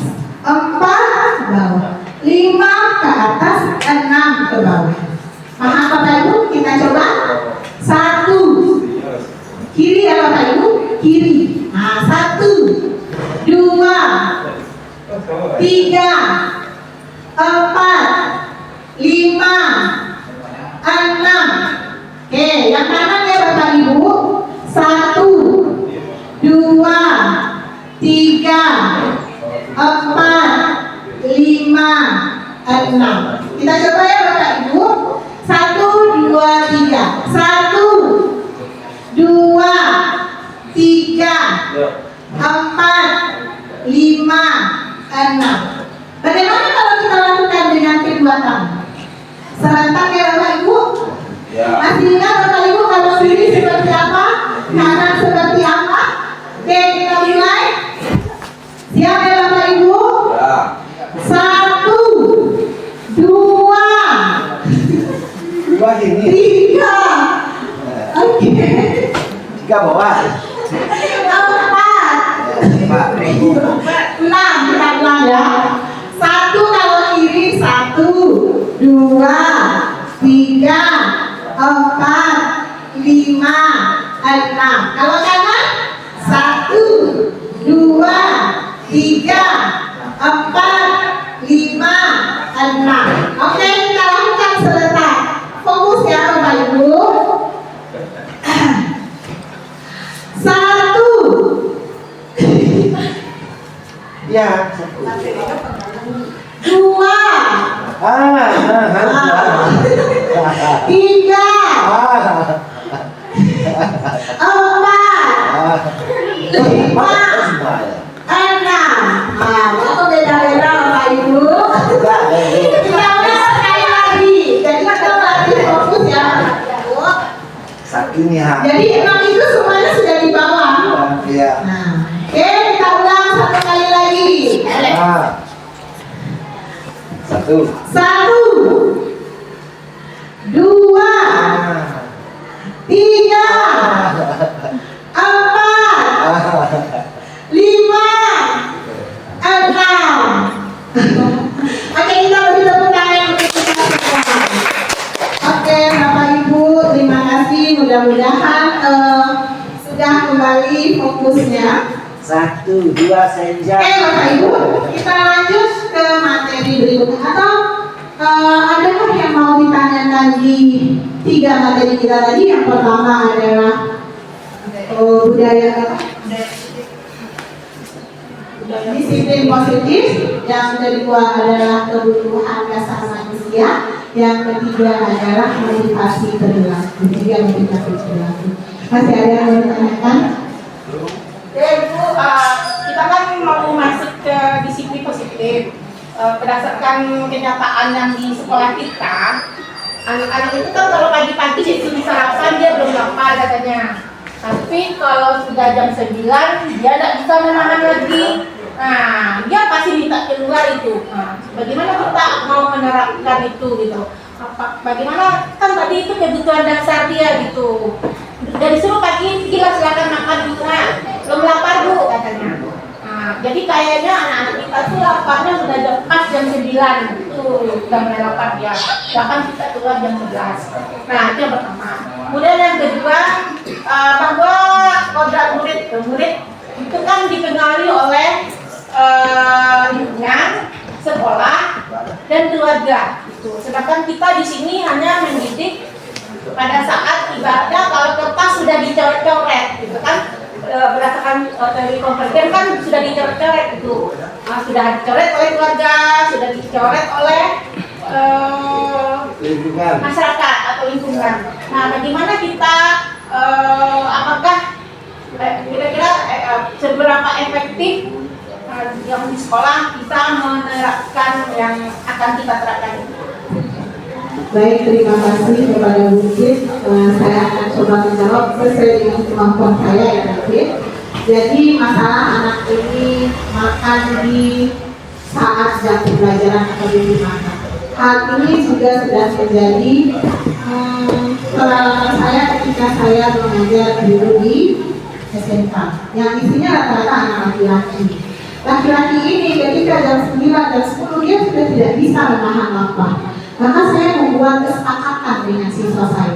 4 ke bawah, 5 ke atas, 6 ke bawah. Paham Bapak Ibu? Kita coba. 1 kiri ya Bapak Ibu, kiri. Nah, 1, 2, 3, 4, 5, 6. Oke, yang kanan ya Bapak Ibu. 1, 2, 3, 4, 5, 6. Kita coba ya Bapak Ibu. 1, 2, 3. 1, 2, 3, 4, 5, 6. Bagaimana kalau kita lakukan dengan kedua tangan? Serentak ya Bapak Ibu? Ya. Masih ingat Bapak Ibu kalau kiri seperti apa? Kanan seperti apa? Oke, kita mulai. Siap ya Bapak Ibu? Ya. 1, 2, Dua ini. 3. Oke. 3 bawah. 4, 6. Kita ulang ya. 1 kalau kiri 1, 2, 3, 4, 5, 6. Kalau kanan 1, 2, 3, 4, 5, 6. Oke, kita lakukan serentak. Fokus ya Bapak Ibu. 1. Ya. 2, 3, 4, 6. Nah, itu beda-beda Bapak Ibu. Kita ulang sekali lagi. Jadi kita lagi fokus ya Bapak Ibu. Satu nih ha. Jadi 6 itu semuanya sudah di bawah. Iya. Nah, oke, kita ulang 1 kali lagi. 1, 1, 2, 3, 4, 5, 6. Oke, kita beri tepuk tangan untuk kita semua. Oke, Bapak Ibu, terima kasih. Mudah-mudahan sudah kembali fokusnya. 1, 2 senja. Oke Bapak Ibu, kita lanjut ke materi berikutnya. Atau adakah yang mau ditanyakan di 3 materi kita tadi? Yang pertama adalah budaya apa? Disiplin positif. Yang kedua adalah kebutuhan dasar manusia. Yang ketiga adalah motivasi perilaku. Jadi motivasi perilaku. Masih ada yang mau ditanyakan? Oke Bu, kita kan mau masuk ke disiplin positif. Berdasarkan kenyataan yang di sekolah kita, anak-anak itu kan kalau pagi-pagi itu sarapan dia belum lapar katanya. Tapi kalau sudah jam 9 dia tidak bisa menahan lagi. Nah, dia pasti minta keluar itu. Nah, bagaimana kita mau menerapkan itu gitu? Bagaimana kan tadi itu kebutuhan dasar dia gitu. Dari suruh pagi gila silakan makan dulu, nah, belum lapar Bu katanya. Nah, jadi kayaknya anak-anak kita tuh laparnya sudah pas jam 9 itu sudah mulai lapar dia. Bahkan kita keluar jam 11. Nah, itu yang pertama. Kemudian yang kedua, bahwa kodrat murid itu kan dipengaruhi oleh lingkungan, sekolah, dan keluarga. Gitu. Sedangkan kita di sini hanya mendidik pada saat ibaratnya kalau kertas sudah dicoret-coret, gitu kan, berdasarkan teori konvergen kan sudah dicoret-coret itu, sudah dicoret oleh keluarga, sudah dicoret oleh masyarakat atau lingkungan. lingkungan. Nah, bagaimana kita apakah kira-kira seberapa efektif yang di sekolah kita menerapkan yang akan kita terapkan itu? Baik, terima kasih kepada Bukit. Saya akan coba menjawab sesuai dengan kemampuan saya ya Bukit. Jadi masalah anak ini makan di saat jam pembelajaran atau di mana. Hal ini juga sudah menjadi pengalaman saya ketika saya mengajar dulu di SMK yang isinya rata-rata anak laki-laki. Laki-laki ini ketika jam 9 dan 10 dia sudah tidak bisa menahan lapar. Maka saya membuat kesepakatan dengan siswa saya.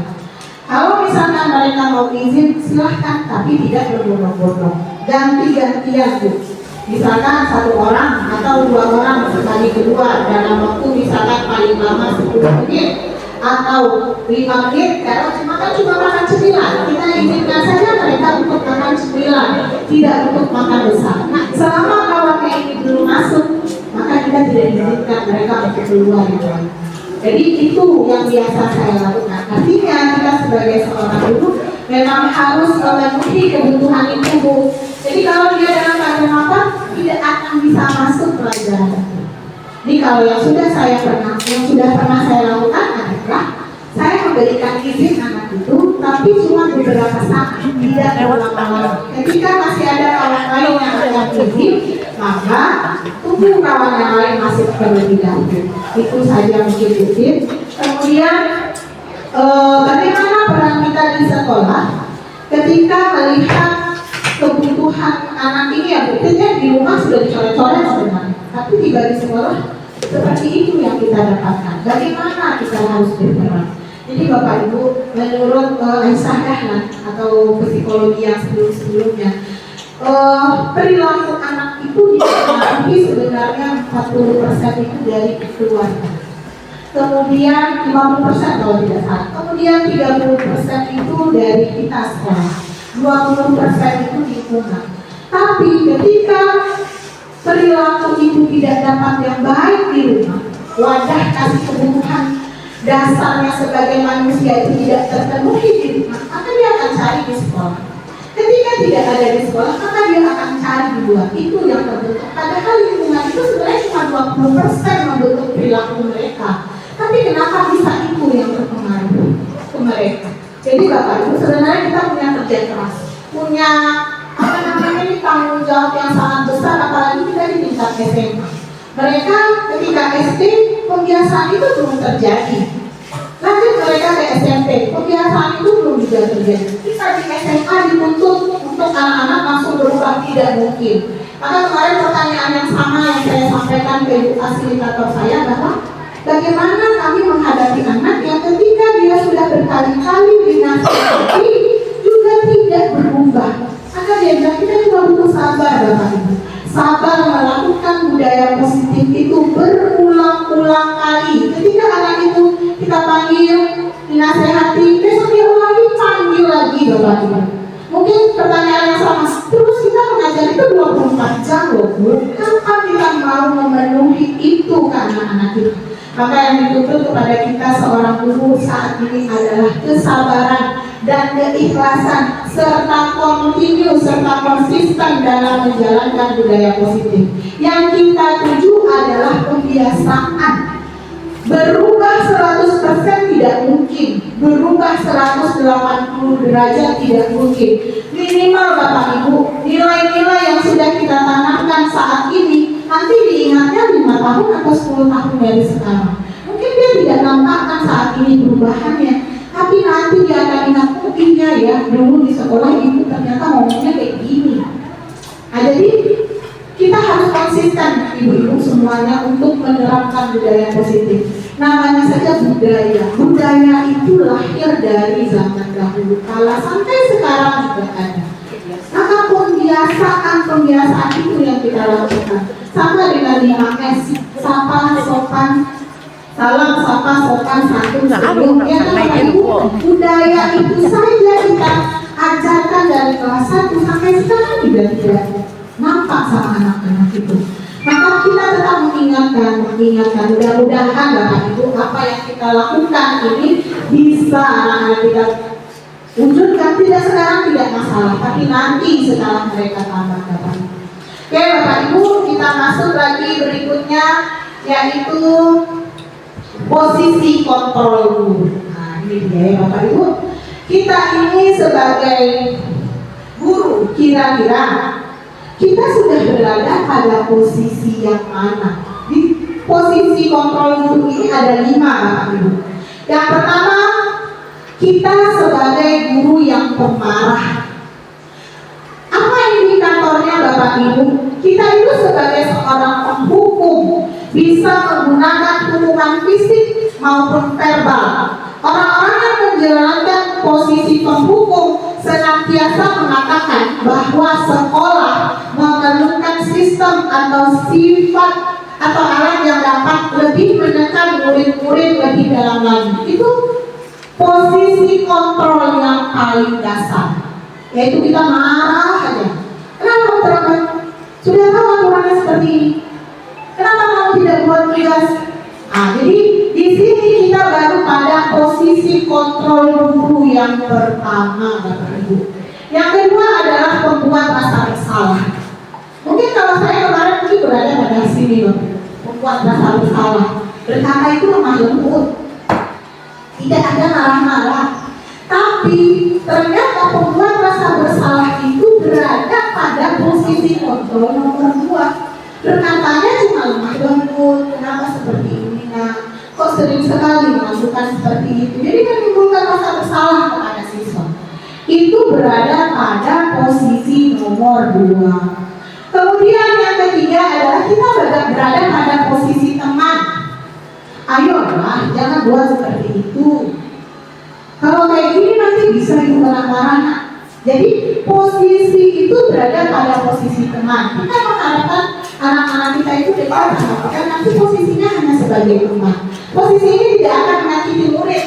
Kalau misalkan mereka mau izin silahkan, tapi tidak berbondong-bondong. Ganti-gantian Bu. Misalkan 1 orang atau 2 orang sekali kedua dalam waktu misalkan paling lama 10 menit atau 5 menit. Kalau cuma makan cemilan, kita izinkan saja mereka untuk makan cemilan, tidak untuk makan besar. Nah, selama kawannya ini belum masuk, maka kita tidak izinkan mereka untuk keluar yang lain. Jadi itu yang biasa saya lakukan. Artinya kita sebagai seorang guru memang harus memenuhi kebutuhan itu Bu. Jadi kalau dia dalam keadaan lapar tidak akan bisa masuk pelajaran. Jadi kalau yang sudah pernah saya lakukan adalah saya memberikan izin anak itu, tapi cuma beberapa saat, tidak berlama-lama. Ketika masih ada kawan lain yang akan izin, maka tunggu kawan yang lain masuk terlebih dahulu. Itu saja mungkin izin. Kemudian bagaimana peran kita di sekolah ketika melihat kebutuhan anak ini ya buktinya di rumah sudah dicoret-coret sebenarnya, tapi tiba di sekolah seperti itu yang kita dapatkan. Bagaimana kita harus berperan? Jadi Bapak Ibu, menurut Aisyah Dahlan atau psikologi yang sebelum-sebelumnya, perilaku anak itu dipengaruhi sebenarnya 40% itu dari keluarga. Kemudian 50% kalau tidak salah. Kemudian 30% itu dari kita sekolah. 20% itu lingkungan. Tapi ketika perilaku itu tidak dapat yang baik di rumah, wadah kasih kebutuhan dasarnya sebagai manusia itu tidak terpenuhi di rumah, maka dia akan cari di sekolah. Ketika tidak ada di sekolah, maka dia akan cari di luar. Itu yang terbentuk. Padahal lingkungan itu sebenarnya cuma 20% membentuk perilaku mereka. Tapi kenapa bisa itu yang berpengaruh ke mereka? Jadi Bapak Ibu, sebenarnya kita punya kerja keras, punya tanggung jawab yang sangat besar, apalagi kita di tingkat SMA. Mereka ketika SD pembiasaan itu belum terjadi. Lanjut mereka ke SMP, pembiasaan itu belum juga terjadi. Kita di SMA dituntut untuk anak-anak langsung berubah, tidak mungkin. Maka kemarin pertanyaan yang sama yang saya sampaikan ke ibu fasilitator saya bahwa bagaimana kami menghadapi anak yang ketika dia sudah berkali-kali dinasihati juga tidak berubah. Maka dia bilang kita juga butuh sabar Bapak Ibu. Sabar melakukan budaya positif itu berulang-ulang kali. Ketika anak itu kita panggil, dinasehati, besok dia ulangi, panggil lagi Bapak Ibu. Mungkin pertanyaan yang sama, terus kita mengajar itu 24 jam loh Bu. Kapan kita mau memenuhi itu ke anak-anak itu? Maka yang dituntut kepada kita seorang guru saat ini adalah kesabaran dan keikhlasan serta kontinu serta konsisten dalam menjalankan budaya positif. Yang kita tuju adalah pembiasaan. Berubah 100% tidak mungkin, berubah 180 derajat tidak mungkin. Minimal Bapak Ibu, nilai-nilai yang sudah kita tanamkan saat ini nanti diingatnya 5 tahun atau 10 tahun dari sekarang. Mungkin dia tidak nampakkan saat ini perubahannya, tapi nanti dia akan ingat, oh iya ya, dulu di sekolah ibu ternyata ngomongnya kayak gini. Nah, jadi kita harus konsisten ibu-ibu semuanya untuk menerapkan budaya positif. Namanya saja budaya. Budaya itu lahir dari zaman dahulu kala sampai sekarang juga ada. Maka pembiasaan itu yang kita lakukan. Sama dengan 5S, sapa, sopan, salam, sapa, sopan, santun, sebelumnya budaya itu saja kita ajarkan dari kelas 1 sampai sekarang juga tidak nampak sama anak-anak itu. Maka kita tetap mengingatkan mengingatkan. Mudah-mudahan Bapak Ibu apa yang kita lakukan ini bisa anak-anak kita wujudkan, tidak sekarang tidak masalah, tapi nanti setelah mereka tamat Bapak Ibu. Oke Bapak Ibu, kita masuk lagi berikutnya yaitu posisi kontrol guru. Nah ini dia ya Bapak Ibu. Kita ini sebagai guru, kira-kira kita sudah berada pada posisi yang mana? Di posisi kontrol guru ini ada 5 Bapak Ibu. Yang pertama, kita sebagai guru yang pemarah. Apa indikatornya Bapak Ibu? Kita itu sebagai seorang penghukum bisa menggunakan hukuman fisik maupun verbal. Orang-orang yang menjalankan posisi penghukum senantiasa mengatakan bahwa sekolah memerlukan sistem atau sifat atau alat yang dapat lebih menekan murid-murid lebih dalam lagi. Itu posisi kontrol yang paling dasar, yaitu kita marah saja. Kenapa terangkan? Sudah tahu aturannya seperti ini. Kenapa kamu tidak buat tugas? Jadi di sini kita baru pada posisi kontrol guru yang pertama, Bapak Ibu. Yang kedua adalah pembuat rasa bersalah. Mungkin kalau saya kemarin mungkin berada pada sini, Bapak. Pembuat rasa bersalah. Berkata itu lemah lembut. Tidak ada marah-marah. Tapi ternyata pembuat rasa bersalah itu berada pada posisi kontrol nomor 2. Berkatanya cuma lemah lembut, kenapa seperti ini nak? Kok sering sekali melakukan seperti itu? Jadi menimbulkan rasa bersalah kepada siswa. Itu berada pada posisi nomor 2. Kemudian yang ketiga adalah kita berada pada posisi teman. Ayolah, jangan buat seperti itu. Kalau kayak gini nanti bisa ibu marah-marah. Jadi posisi itu berada pada posisi teman. Kita mengharapkan anak-anak kita itu dekat sama kita, nanti posisinya hanya sebagai teman. Posisi ini tidak akan menyakiti murid,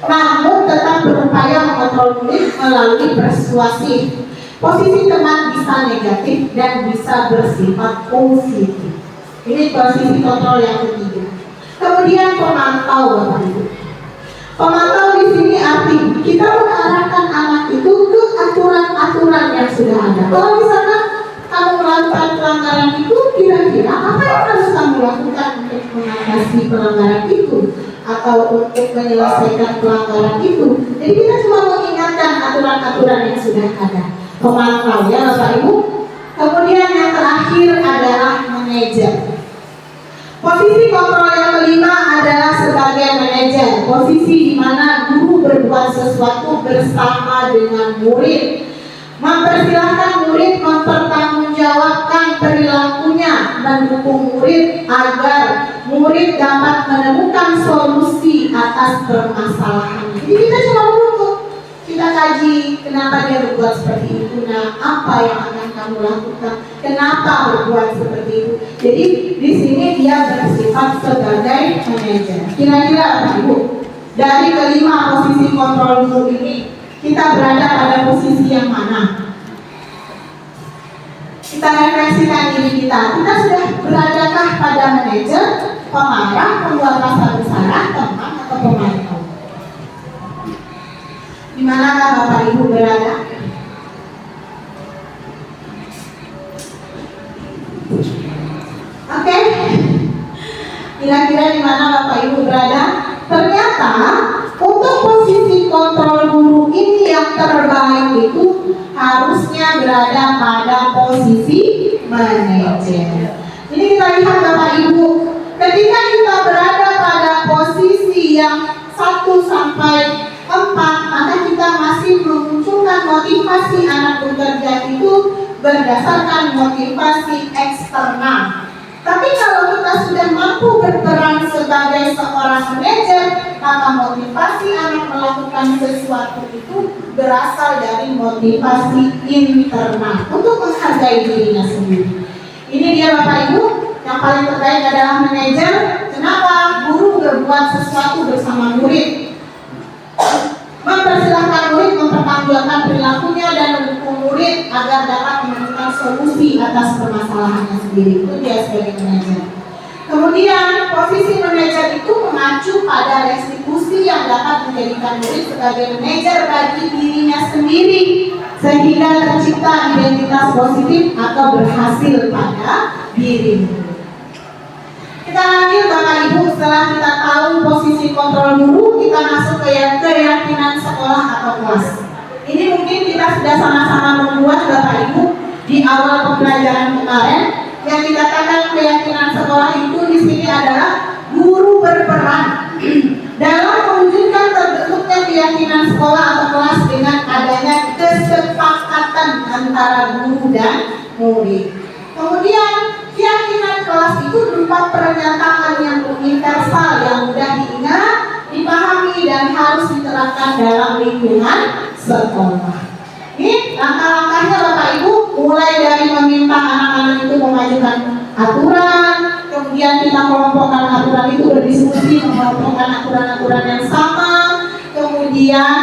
namun tetap berupaya mengontrol murid melalui persuasif. Posisi teman bisa negatif dan bisa bersifat positif. Ini posisi kontrol yang ketiga. Kemudian pemantau Bapak Ibu. Pemantau di sini arti kita mengarahkan anak itu ke aturan-aturan yang sudah ada. Kalau misalkan kamu melakukan pelanggaran itu, kira-kira apa yang harus kamu lakukan untuk mengatasi pelanggaran itu atau untuk menyelesaikan pelanggaran itu? Jadi kita cuma mengingatkan aturan-aturan yang sudah ada. Pemantau ya Bapak Ibu. Kemudian yang terakhir adalah manajer. Posisi kontrol yang kelima adalah sebagai manajer. Posisi di mana guru berbuat sesuatu bersama dengan murid, mempersilahkan murid mempertanggungjawabkan perilakunya, mendukung murid agar murid dapat menemukan solusi atas permasalahan. Jadi kita cuma menunggu, kita kaji kenapa dia berbuat seperti itu, nah apa yang akan kamu lakukan, kenapa berbuat seperti itu. Jadi di sini dia bersifat sebagai manajer. Kira-kira Bapak Ibu, dari kelima posisi kontrol guru ini kita berada pada posisi yang mana? Kita refleksikan diri kita. Kita sudah beradakah pada manajer, pemarah, pembuat rasa bersalah, teman atau pemantau? Di manakah Bapak Ibu berada? Oke. Kira-kira di mana Bapak Ibu berada? Ternyata untuk posisi kontrol guru ini yang terbaik itu harusnya berada pada posisi manajer. Ini kita lihat Bapak Ibu, ketika kita berada pada posisi yang 1 sampai 4, maka kita masih memunculkan motivasi anak bekerja itu berdasarkan motivasi eksternal. Tapi kalau kita sudah mampu berperan sebagai seorang manajer, maka motivasi anak melakukan sesuatu itu berasal dari motivasi internal untuk menghargai dirinya sendiri. Ini dia Bapak Ibu, yang paling terbaik adalah manajer. Kenapa? Guru berbuat sesuatu bersama murid, mempersilahkan murid mempertanggungjawabkan perilakunya dan mendukung murid agar dapat menemukan solusi atas permasalahannya sendiri. Itu dia sebagai manajer. Kemudian posisi manajer itu mengacu pada restitusi yang dapat menjadikan murid sebagai manajer bagi dirinya sendiri sehingga tercipta identitas positif atau berhasil pada diri. Kita lanjut Bapak Ibu, setelah kita tahu posisi kontrol guru, kita masuk ke keyakinan sekolah atau kelas. Ini mungkin kita sudah sama-sama membuat Bapak Ibu di awal pembelajaran kemarin. Yang dikatakan keyakinan sekolah itu di sini adalah guru berperan dalam mewujudkan terbentuknya keyakinan sekolah atau kelas dengan adanya kesepakatan antara guru dan murid. Kemudian keyakinan kelas itu berupa pernyataan yang universal yang mudah diingat, dipahami dan harus diterapkan dalam lingkungan sekolah. Ini langkah-langkahnya Bapak Ibu, mulai dari meminta anak-anak itu memajukan aturan, kemudian kita kelompokkan aturan itu berdiskusi, mengelompokkan aturan-aturan yang sama, kemudian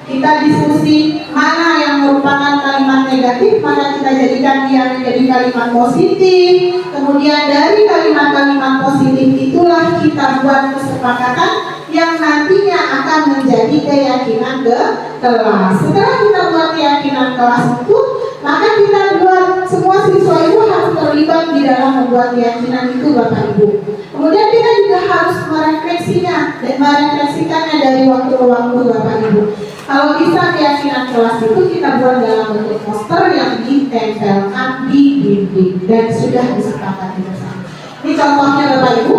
kita diskusi mana yang merupakan kalimat negatif, maka kita jadikan dia menjadi kalimat positif. Kemudian dari kalimat-kalimat positif itulah kita buat kesepakatan yang nantinya akan menjadi keyakinan ke kelas. Setelah kita buat keyakinan kelas itu, maka kita buat semua siswa itu harus terlibat di dalam membuat keyakinan itu Bapak Ibu. Kemudian kita juga harus merefleksinya dan merefleksikannya dari waktu ke waktu Bapak Ibu. Kalau bisa keyakinan kelas itu kita buat dalam bentuk poster yang ditempelkan di dinding dan sudah disepakati bersama. Ini contohnya Bapak Ibu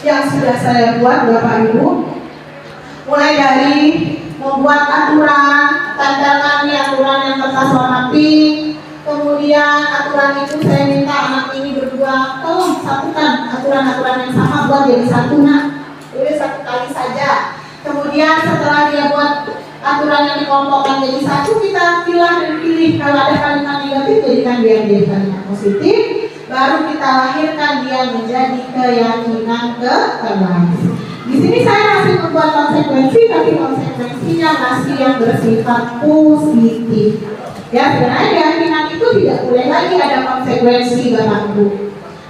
yang sudah saya buat Bapak Ibu. Mulai dari membuat aturan, tempelkan aturan yang kertas warna pink. Kemudian aturan itu saya minta anak ini berdua tolong satukan aturan-aturan yang sama buat jadi satu tulis satu kali saja. Kemudian setelah dia buat aturan yang dikelompokkan jadi satu, kita pilih dan pilih. Kalau ada kalimat negatif, jadikan dia menjadi kalimat positif. Baru kita lahirkan dia menjadi keyakinan ke kelas. Di sini saya masih membuat konsekuensi, tapi konsekuensinya masih yang bersifat positif. Ya, sebenarnya keyakinan itu tidak boleh lagi ada konsekuensi Bapak Ibu.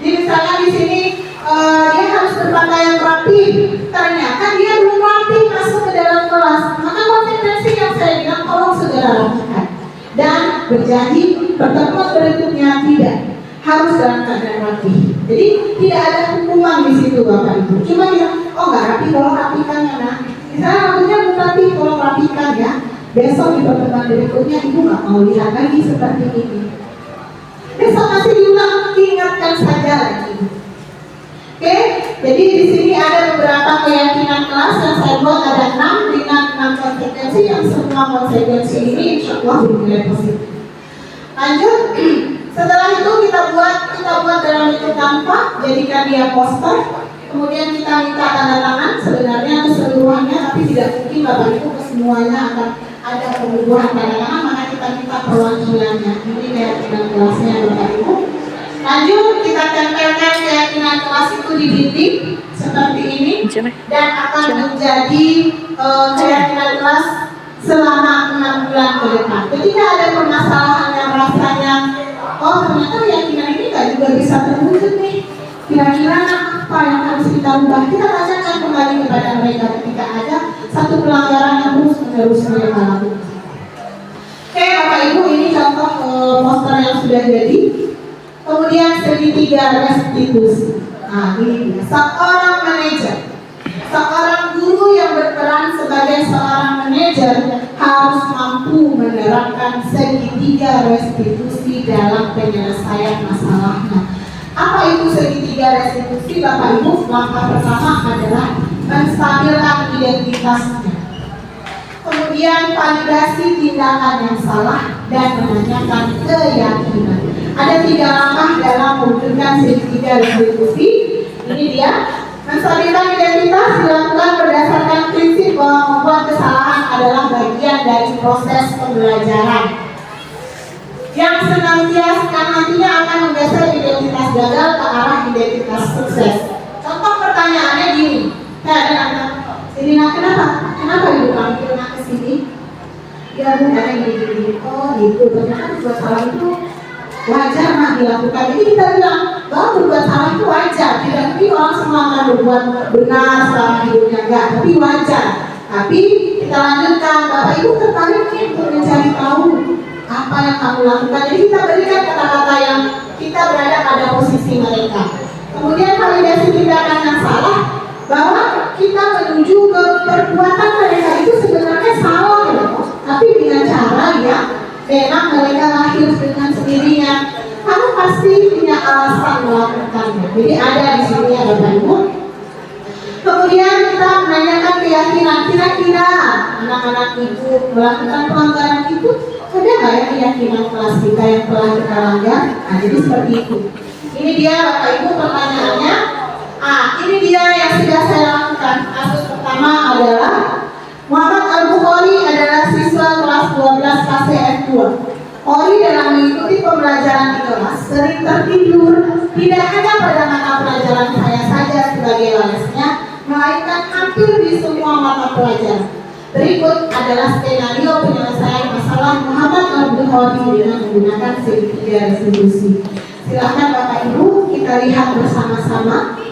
Jadi misalnya di sini dia harus berpakaian rapi, ternyata dia belum rapi masuk ke dalam kelas, maka konsekuensi yang saya bilang tolong segera lakukan dan berjanji pertemuan berikutnya tidak harus dalam keadaan rapi. Jadi tidak ada hukuman di situ Bapak Ibu. Cuma bilang, oh nggak rapi, tolong rapikan ya nak. Misalnya rambutnya belum rapi, tolong rapikan ya. Besok di pertemuan berikutnya ibu nggak mau lihat lagi seperti ini. Besok masih diulang, ingatkan saja lagi. Oke, jadi di sini ada beberapa keyakinan kelas yang saya buat, ada 6 dengan 6 konsekuensi yang semua konsekuensi ini insya Allah bernilai positif. Lanjut, setelah itu kita buat dalam bentuk tanpa, jadikan dia poster. Kemudian kita minta tanda tangan, sebenarnya keseluruhannya, tapi tidak mungkin Bapak Ibu kesemuanya akan ada perubahan tanda tangan, maka kita minta perwakilannya. Ini keyakinan kelasnya Bapak Ibu. Lanjut, kita tempelkan keyakinan kelas itu di dinding seperti ini dan akan menjadi keyakinan kelas selama 6 bulan ke depan. Ketika ada permasalahan yang rasanya, oh ternyata keyakinan ini nggak juga bisa terwujud nih. Kira-kira apa yang harus kita ubah? Kita tanyakan kembali kepada mereka ketika ada satu pelanggaran yang terus-menerus mereka lakukan. Oke, Bapak Ibu, ini contoh poster yang sudah jadi. Kemudian segitiga restitusi. Nah, ini dia. Seorang manajer, seorang guru yang berperan sebagai seorang manajer harus mampu menerapkan segitiga restitusi dalam penyelesaian masalahnya. Apa itu segitiga restitusi Bapak Ibu? Langkah pertama adalah menstabilkan identitasnya. Kemudian validasi tindakan yang salah dan menanyakan keyakinan. Ada 3 langkah dalam mewujudkan segitiga restitusi. Ini dia. Menstabilkan identitas dilakukan berdasarkan prinsip bahwa membuat kesalahan adalah bagian dari proses pembelajaran yang senantiasa nantinya akan menggeser identitas gagal ke arah identitas sukses. Contoh pertanyaannya gini, saya ada anak, Sirina kenapa ibu panggil anak ke sini? Ya bu, ada gini. Oh gitu, ternyata berbuat salah itu wajar mah dilakukan. Jadi kita bilang bahwa berbuat salah itu wajar. berbuat benar selama hidupnya, enggak, tapi wajar. Tapi kita lanjutkan, Bapak Ibu tertarik untuk mencari tahu apa yang kamu lakukan. Jadi kita berikan kata-kata yang kita berada pada posisi mereka. Kemudian validasi tindakan yang salah, bahwa kita menuju ke perbuatan mereka itu sebenarnya salah ya, tapi dengan cara yang memang mereka lahir dengan sendirinya. Kamu pasti punya alasan melakukannya. Jadi ada di sini ya Bapak Ibu. Kemudian kita menanyakan keyakinan, kira-kira anak-anak ibu melakukan pelanggaran itu ada nggak ya keyakinan kelas kita yang telah kita langgar? Nah, jadi seperti itu. Ini dia Bapak Ibu pertanyaannya. Ini dia yang sudah saya lakukan. Kasus pertama adalah Muhammad Al-Bukhari adalah siswa kelas 12 KCF 2. Ori dalam mengikuti pembelajaran di kelas sering tertidur, tidak hanya pada mata pelajaran saya saja sebagai walasnya, melainkan hampir di semua mata pelajaran. Berikut adalah skenario penyelesaian masalah Muhammad Al-Bukhari dengan menggunakan segitiga resolusi. Silakan Bapak Ibu kita lihat bersama-sama.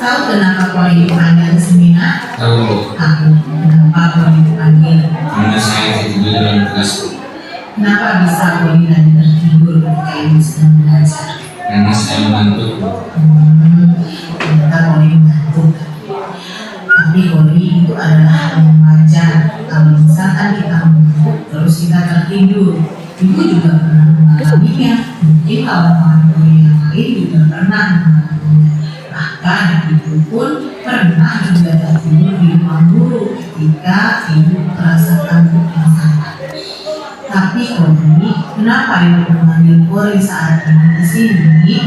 Tahu kenapa Kori dipanggil seminar? Tahu. Tahu. Kenapa Kori dipanggil? Karena saya tidur dalam kelas. Kenapa bisa Kori tadi tertidur ketika ibu sedang belajar? Karena saya mengantuk. Ternyata Kori mengantuk. Tapi Kori itu adalah hal yang wajar. Kalau misalkan kita mengantuk terus kita tertidur, ibu juga pernah mengalaminya. Mungkin kawan-kawan Kori yang lain juga pernah mengalaminya. Bahkan ibu pun pernah juga tertidur di ruang guru ketika ibu terasa kantuk yang sangat. Tapi Kori, kenapa ibu memanggil Kori saat ini di sini?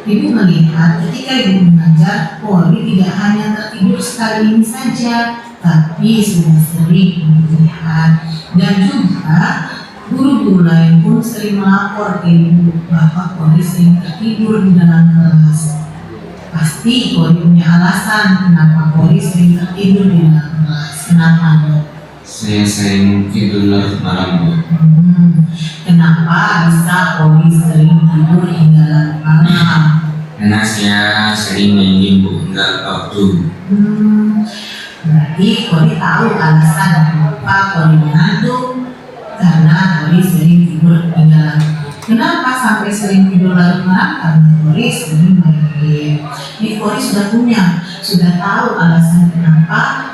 Ibu melihat ketika ibu mengajar, Kori tidak hanya tertidur sekali ini saja, tapi sudah sering melihat. Dan juga guru-guru lain pun sering melapor ke ibu bahwa Kori sering tertidur di dalam kelas. Pasti Kori punya alasan kenapa Kori sering tertidur di dalam kelas. Kenapa? Saya sering tidur larut malam. Kenapa bisa Kori sering tidur hingga larut malam? Karena saya sering main beberapa waktu. Berarti Kori tahu alasan kenapa Kori mengantuk, karena Kori sering tidur hingga larut malam. Kenapa sampai sering tidur larut malam? Karena Kori sering main game. Ini Kori sudah tahu alasan kenapa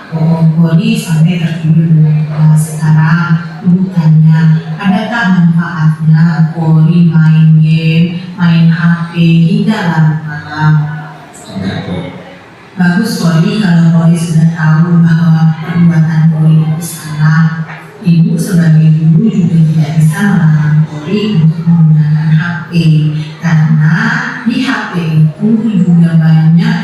Kori sampai tertidur dalam kelas. Sekarang ibu tanya, adakah manfaatnya Kori main game, main HP hingga larut malam? Bagus Kori kalau Kori sudah tahu bahwa perbuatan Kori itu salah. Ibu sebagai guru juga tidak bisa melarang Kori untuk menggunakan HP, karena di HP itu juga banyak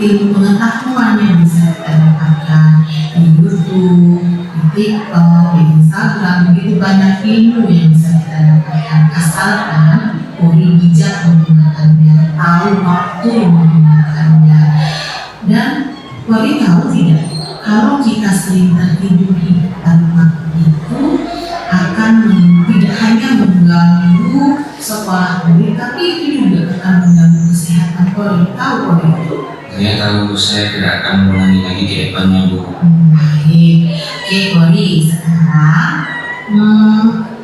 ilmu pengetahuan yang bisa kita dapatkan di YouTube, di TikTok, di Instagram. Begitu banyak ilmu yang bisa kita dapatkan asalkan Kori bijak menggunakannya, tahu waktu menggunakannya. Dan Kori tahu tidak, kalau kita sering tertidur di dalam itu akan tidak hanya mengganggu sekolah Kori, tapi itu juga akan mengganggu kesehatan Kori. Kori tahu Kori itu? Saya tahu, saya tidak akan mengulangi lagi ke depannya, Bu. Baik, oke Kori, sekarang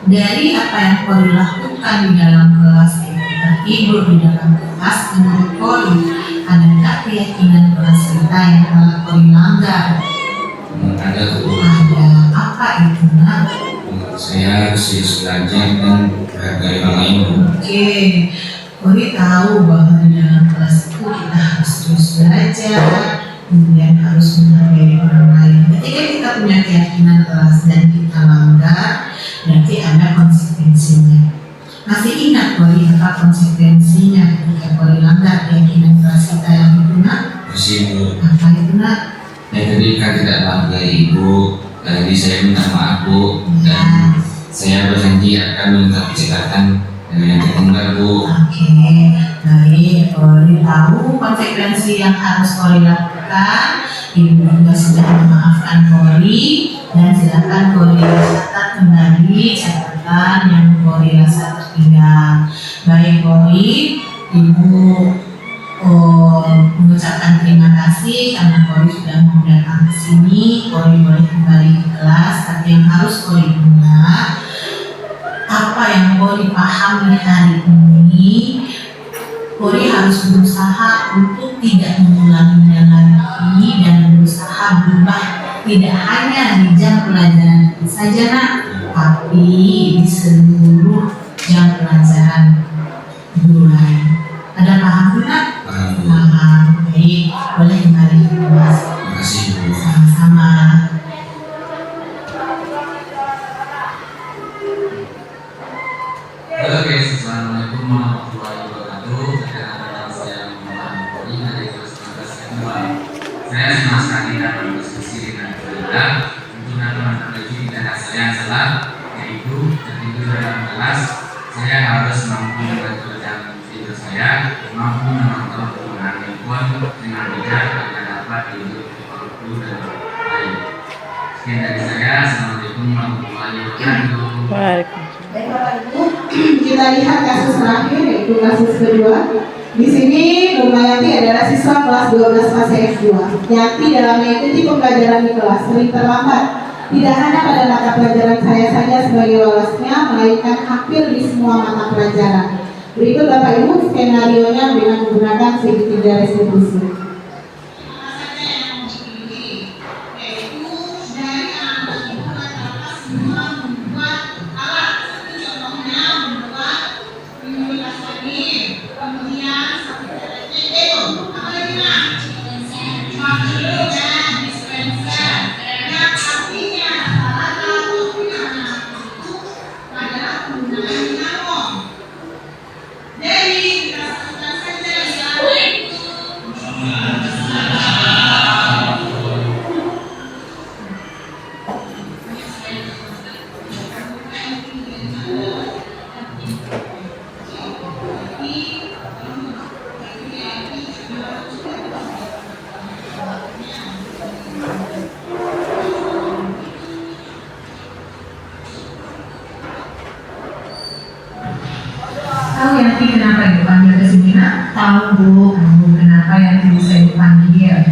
dari apa yang Kori lakukan di dalam kelas, tertidur di dalam kelas, menurut Kori ada nggak keyakinan kelas kita yang telah Kori langgar? Ada tuh, Bu. Ada, apa itu nak? Saya serius belajar dan menghargai orang lain, Bu. Oke, Kori tahu bahwa di dalam kelas itu kita harus terus belajar, kemudian harus menghargai orang lain. Ketika kita punya keyakinan kelas dan kita langgar, berarti ada konsekuensinya. Masih ingat Kori apa konsekuensinya ketika Kori langgar keyakinan kelas kita yang itu nak? Masih, Bu. Apa itu nak? Ketika tidak menghargai Ibu, tadi saya minta maaf, Bu, dan saya berjanji akan minta kesehatan dengan yang tertinggal, Bu. Oke, baik. Kori tahu konsekuensi yang harus Kori lakukan. Ibu juga sudah memaafkan Kori dan silakan Kori catat kembali catatan yang Kori rasa tertinggal. Baik Kori, Ibu mengucapkan terima kasih karena Kori sudah mau datang ke sini. Kori boleh kembali ke kelas, tapi yang harus Kori ingat, apa yang Kori pahami hari ini, Kori harus berusaha untuk tidak mengulanginya lagi dan berusaha berubah tidak hanya di jam pelajaran saja nak, tapi di seluruh jam pelajaran guru lain. Ada paham tidak? Paham. Baik, boleh kembali ke kelas. Terima kasih, Bu. Sama-sama. Halo guys, assalamualaikum warahmatullahi wabarakatuh. Perkenalkan saya Muhammad Kori dari kelas 12 kedua. Saya senang sekali dapat berdiskusi dengan Anda untuk dapat memperbaiki data saya yang salah, yaitu tertidur dalam kelas. Saya harus mampu membantu jam tidur saya, mampu menonton penggunaan handphone dengan bijak agar dapat tidur waktu dan baik. Sekian dari saya. Assalamualaikum warahmatullahi wabarakatuh. Waalaikumsalam. Baik Bapak Ibu, kita lihat kasus terakhir yaitu kasus kedua. Di sini Bunda Yanti adalah siswa kelas 12 fase F2. Yanti dalam mengikuti pembelajaran di kelas sering terlambat. Tidak hanya pada mata pelajaran saya saja sebagai walasnya, melainkan hampir di semua mata pelajaran. Berikut Bapak Ibu skenario-nya dengan menggunakan segitiga restitusi. Tahu Yanti kenapa dipanggil ke sini nak? Tahu Bu, Kenapa Yanti bisa dipanggil?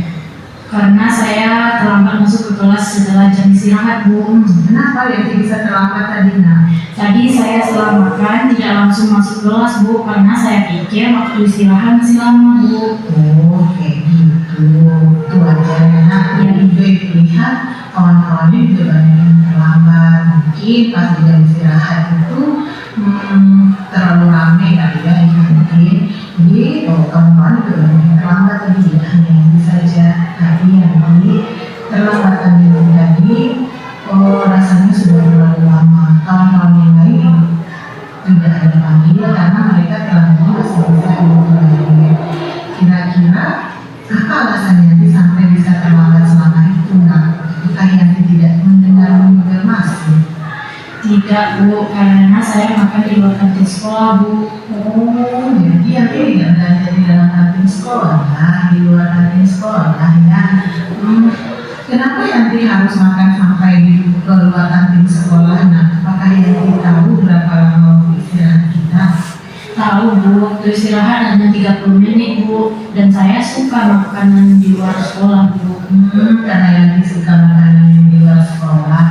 karena saya terlambat masuk ke kelas setelah jam istirahat Bu. Kenapa Yanti bisa terlambat tadi nak? Tadi saya setelah makan tidak langsung masuk kelas Bu, karena saya pikir waktu istirahat masih lama Bu. Oh kayak gitu. Itu wajarnya nak. Yang juga Ibu lihat kawan-kawannya juga banyak yang terlambat. Mungkin pas di jam istirahat itu terlalu ramai kali ya mungkin. Jadi kawan-kawan juga banyak yang terlambat tadi, tidak hanya Yanti saja. Tapi yang ini terlambatan yang tadi rasanya sudah terlalu lama. Kawan-kawan yang lain tidak ada panggil karena mereka terlambat masih bisa diulangi. Kira-kira apa alasannya Yanti sampai bisa terlambat selama itu nak? Apakah Yanti tidak mendengar informasi? Tidak Bu, karena saya makan di luar kantin sekolah Bu. Oh, jadi Yanti tidak belanja di dalam kantin sekolah, di luar kantin sekolah ya. Kenapa Yanti harus makan sampai di luar kantin sekolah? Nah, apakah Yanti tahu berapa lama istirahat kita? Tahu Bu, waktu istirahat hanya 30 menit Bu. dan saya suka makanan di luar sekolah Bu. Karena Yanti suka makanan yang di luar sekolah.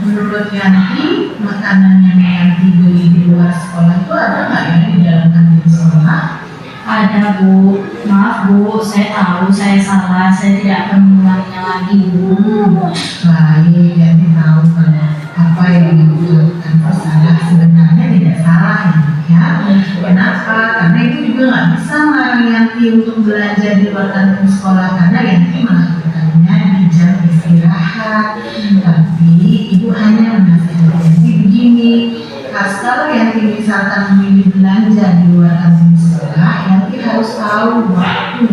Menurut Yanti, makanan yang Yanti beli di luar sekolah itu ada nggak ya di dalam kantin sekolah? Ada Bu, maaf Bu, saya tahu saya salah, saya tidak akan mengulanginya lagi Bu. Baik, Yanti tahu kalau apa yang dilakukan salah sebenarnya tidak salah ya. Kenapa? Karena itu juga nggak bisa melarang Yanti untuk belajar di luar kantin sekolah karena Yanti melakukannya di jam istirahat. Tapi ibu hanya menasihati Yanti begini, kalau Yanti misalkan memilih belanja di luar kantin sekolah, Yanti harus tahu waktu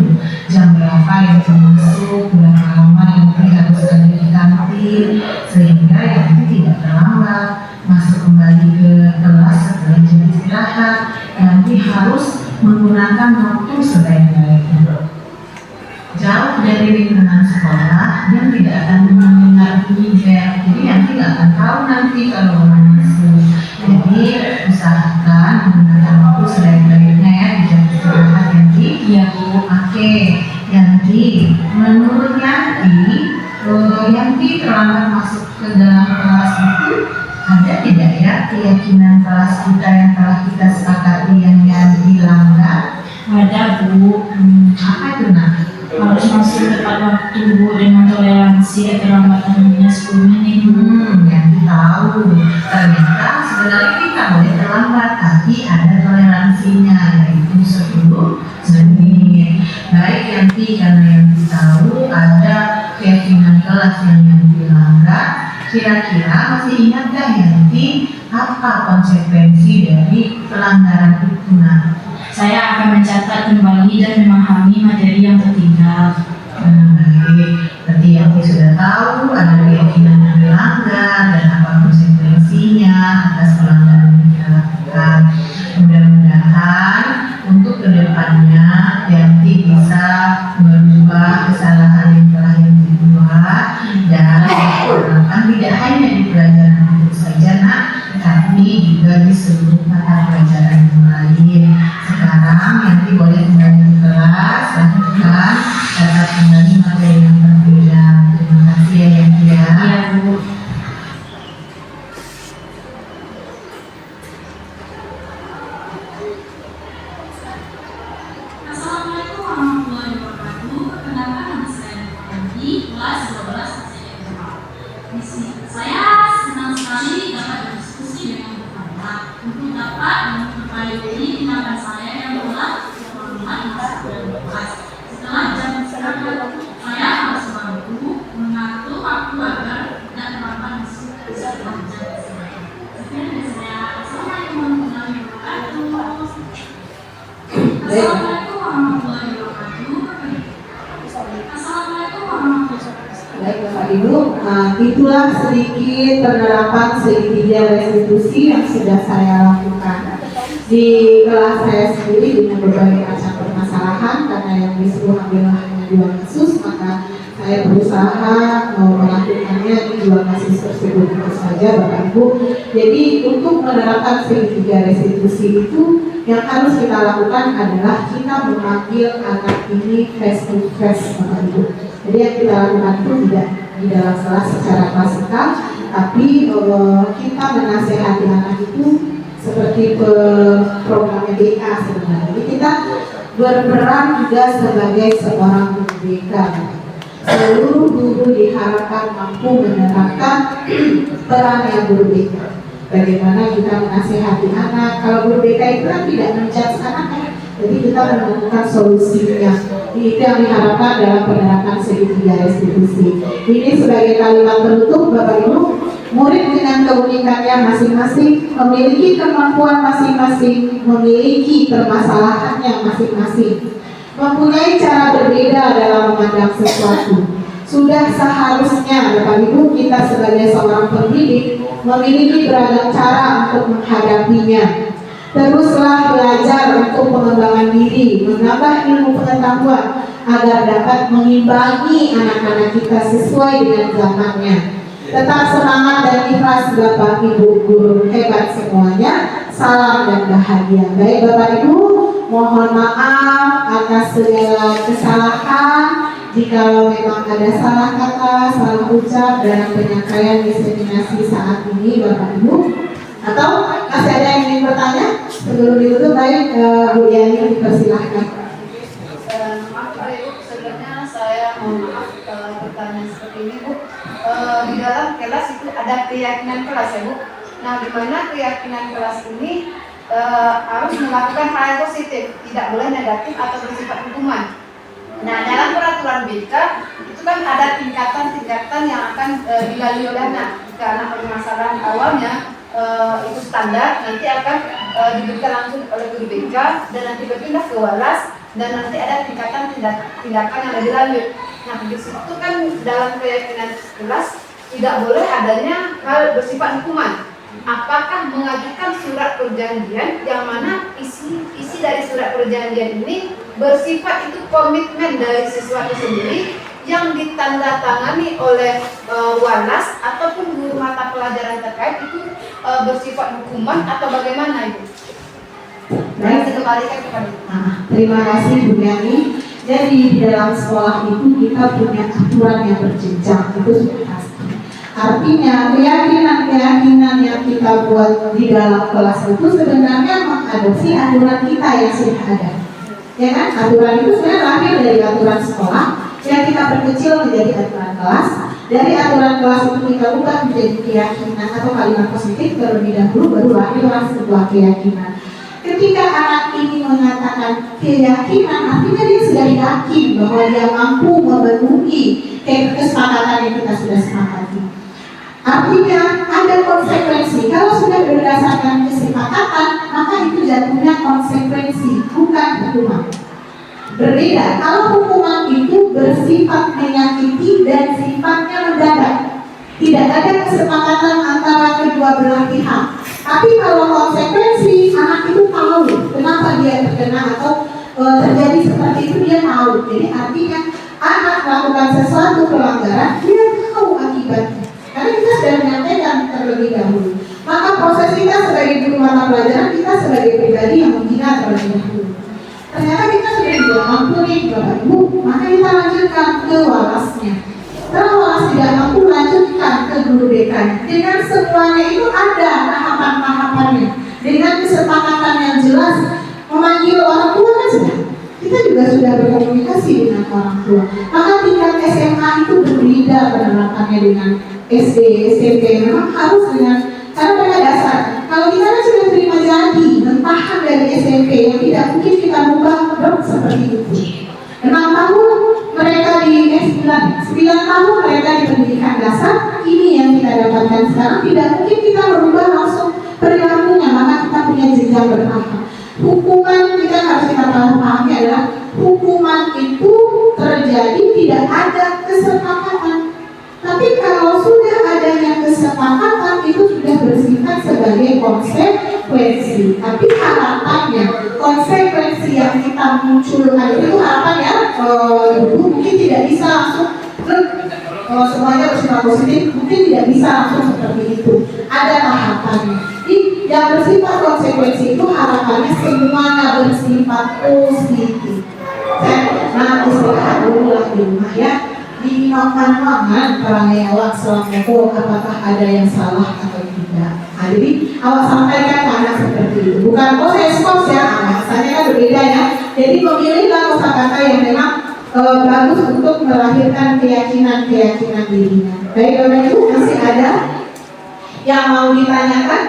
jam berapa Yanti masuk, berapa lama Yanti harus ada di kantin, sehingga Yanti tidak terlambat masuk kembali ke kelas setelah jam istirahat. Yanti harus menggunakan waktu sebaik-baiknya. Jauh dari lingkungan sekolah, dia tidak akan mendengar bunyi bel, jadi Yanti nggak akan tahu nanti kalau orang masuk. Jadi usahakan menggunakan waktu sebaik-baiknya ya di jam istirahat Yanti. Iya Bu. Oke, Yanti, menurut Yanti, Yanti terlambat masuk ke dalam kelas itu ada tidak ya keyakinan kelas kita yang telah kita sepakati yang Yanti langgar? Ada Bu. Apa itu nak? Harus masuk tepat waktu Bu dengan toleransi keterlambatannya 10 menit Bu. Yanti tahu ternyata sebenarnya kita boleh terlambat tapi ada toleransinya yaitu 10 menit. Baik Yanti, karena Yanti tahu ada keyakinan kelas yang Yanti langgar, kira-kira masih ingat gak Yanti apa konsekuensi dari pelanggaran itu nak? Saya akan mencatat kembali dan memahami materi yang tertinggal. Baik, berarti Yanti sudah tahu ada keyakinan yang dilanggar dan apa konsekuensinya atas pelanggaran yang kita lakukan. Mudah-mudahan untuk kedepannya Yanti bisa merubah kesalahan yang telah Yanti buat dan diterapkan tidak hanya di pelajaran itu saja nak, tapi juga di seluruh mata pelajaran yang lain. Sekarang Yanti boleh kembali ke kelas, lanjutkan catat kembali materi yang tertinggal. Terima kasih ya Yanti ya. Iya Bu. Assalamualaikum warahmatullahi wabarakatuh. Perkenalkan nama saya Nurhadi, kelas 12 SMA. Di sini saya senang sekali dapat berdiskusi dengan Bapak untuk dapat memperbaiki tindakan saya yang telah terlambat masuk dalam kelas. Setelah jam istirahat, saya harus bantu mengatur waktu agar tidak terlambat masuk ke jam istirahat. Sekian dari saya. Assalamualaikum warahmatullahi wabarakatuh. Assalamualaikum warahmatullahi wabarakatuh. Assalamualaikum warahmatullahi wabarakatuh. Baik Bapak Ibu, itulah sedikit penerapan segitiga restitusi yang sudah saya lakukan di kelas saya sendiri dengan berbagai macam permasalahan. Karena yang disuruh ambil hanya 2 kasus, maka saya berusaha melakukannya di 2 kasus tersebut itu saja Bapak Ibu. Jadi untuk menerapkan segitiga restitusi itu yang harus kita lakukan adalah kita memanggil anak ini face to face Bapak Ibu. Jadi yang kita lakukan itu tidak di dalam kelas secara klasikal, tapi kita menasehati anak itu seperti programnya BK sebenarnya. Jadi kita berperan juga sebagai seorang guru BK. Seluruh guru diharapkan mampu menerapkan peran yang guru BK. Bagaimana kita menasehati anak. Kalau guru BK itu kan tidak menjudge anak, jadi kita menemukan solusinya. Itu yang diharapkan dalam penerapan segitiga restitusi. Ini sebagai kalimat penutup Bapak Ibu, murid dengan keunikannya masing-masing, memiliki kemampuan masing-masing, memiliki permasalahannya masing-masing, mempunyai cara berbeda dalam memandang sesuatu. Sudah seharusnya Bapak Ibu kita sebagai seorang pendidik memiliki beragam cara untuk menghadapinya. Teruslah belajar untuk pengembangan diri, menambah ilmu pengetahuan agar dapat mengimbangi anak-anak kita sesuai dengan zamannya. Tetap semangat dan ikhlas Bapak Ibu guru hebat semuanya. Salam dan bahagia. Baik Bapak Ibu, mohon maaf atas segala kesalahan. Jikalau memang ada salah kata, salah ucap dalam penyampaian diseminasi saat ini Bapak Ibu, atau masih ada yang ingin bertanya? Sebelum ditutup, baik Bu Yani dipersilahkan. Maaf Pak Ibu, sebelumnya saya mohon maaf bertanya seperti ini Bu. Di dalam kelas itu ada keyakinan kelas ya Bu. Nah, di mana keyakinan kelas ini harus melakukan hal yang positif, tidak boleh negatif atau bersifat hukuman. Nah, dalam peraturan BK itu kan ada tingkatan-tingkatan yang akan dilalui oleh anak. Jika anak permasalahan awalnya itu standar, nanti akan diberikan langsung oleh guru BK dan nanti berpindah ke walas dan nanti ada tindakan yang lebih lanjut. Nah, di situ kan dalam keyakinan kelas tidak boleh adanya hal bersifat hukuman. Apakah mengajukan surat perjanjian yang mana isi dari surat perjanjian ini bersifat itu komitmen dari siswa itu sendiri yang ditandatangani oleh walas ataupun guru mata pelajaran terkait itu bersifat hukuman atau bagaimana Ibu? Baik, dikembalikan kepada Ibu. Terima kasih Bu Yani. Jadi di dalam sekolah itu kita punya aturan yang berjenjang, itu sudah pasti. Artinya keyakinan-keyakinan yang kita buat di dalam kelas itu sebenarnya mengadopsi aturan kita yang sudah ada. Ya kan? Aturan itu sebenarnya lahir dari aturan sekolah yang kita perkecil menjadi aturan kelas. Dari aturan kelas itu kita ubah menjadi keyakinan atau kalimat positif terlebih dahulu, baru lahirlah sebuah keyakinan. Ketika anak ini mengatakan keyakinan, artinya dia sudah yakin bahwa dia mampu memenuhi kesepakatan yang kita sudah sepakati. Artinya ada konsekuensi. Kalau sudah berdasarkan kesepakatan, maka itu jatuhnya konsekuensi, bukan hukuman. Berbeda. Kalau hukuman itu bersifat menyakiti dan sifatnya mendadak, tidak ada kesepakatan antara kedua belah pihak. Tapi kalau konsekuensi, anak itu tahu kenapa dia terkena atau terjadi seperti itu, dia tahu. Jadi artinya anak melakukan sesuatu pelanggaran, dia tahu akibatnya. Karena kita sudah menyampaikan terlebih dahulu. Maka proses kita sebagai guru mata pelajaran, kita sebagai pribadi yang membina terlebih dahulu. Ternyata kita sudah tidak mampu nih Bapak Ibu, maka kita lanjutkan ke walasnya. Kalau walas tidak mampu, lanjutkan ke guru BK. Dengan semuanya itu ada tahapan-tahapannya. Dengan kesepakatan yang jelas, memanggil orang tua kan sudah. Kita juga sudah berkomunikasi dengan orang tua. Maka tingkat SMA itu berbeda penerapannya dengan SD, SMP. Memang harus dengan cara mereka dasar. Kalau kita kan sudah terima jadi mentahan dari SMP yang tidak mungkin kita ubah seperti itu. 6 tahun mereka di 9 tahun mereka di pendidikan dasar. Ini yang kita dapatkan sekarang. Tidak mungkin kita merubah langsung perilakunya, maka kita punya jenjang bertahap. Hukuman kita harus kita pahami adalah hukuman itu terjadi tidak ada kesepakatan. Tapi kalau sudah adanya kesepakatan itu sudah bersifat sebagai konsekuensi. Tapi harapannya konsekuensi yang kita munculkan itu harapannya mungkin tidak bisa langsung semuanya bersifat positif, mungkin tidak bisa langsung seperti itu. Ada tahapannya. Yang bersifat konsekuensi itu harapannya semuanya bersifat positif. Nah, istirahat dulu lah di rumah ya. Diminumkan ruangan perangai awak selama apakah ada yang salah atau tidak. Nah, jadi awak sampaikan ke anak seperti itu. Bukan skos ya, bahasanya kan berbeda ya. Jadi memilihlah kosakata yang memang bagus untuk melahirkan keyakinan-keyakinan dirinya. Baik Bapak Ibu, masih ada yang mau ditanyakan?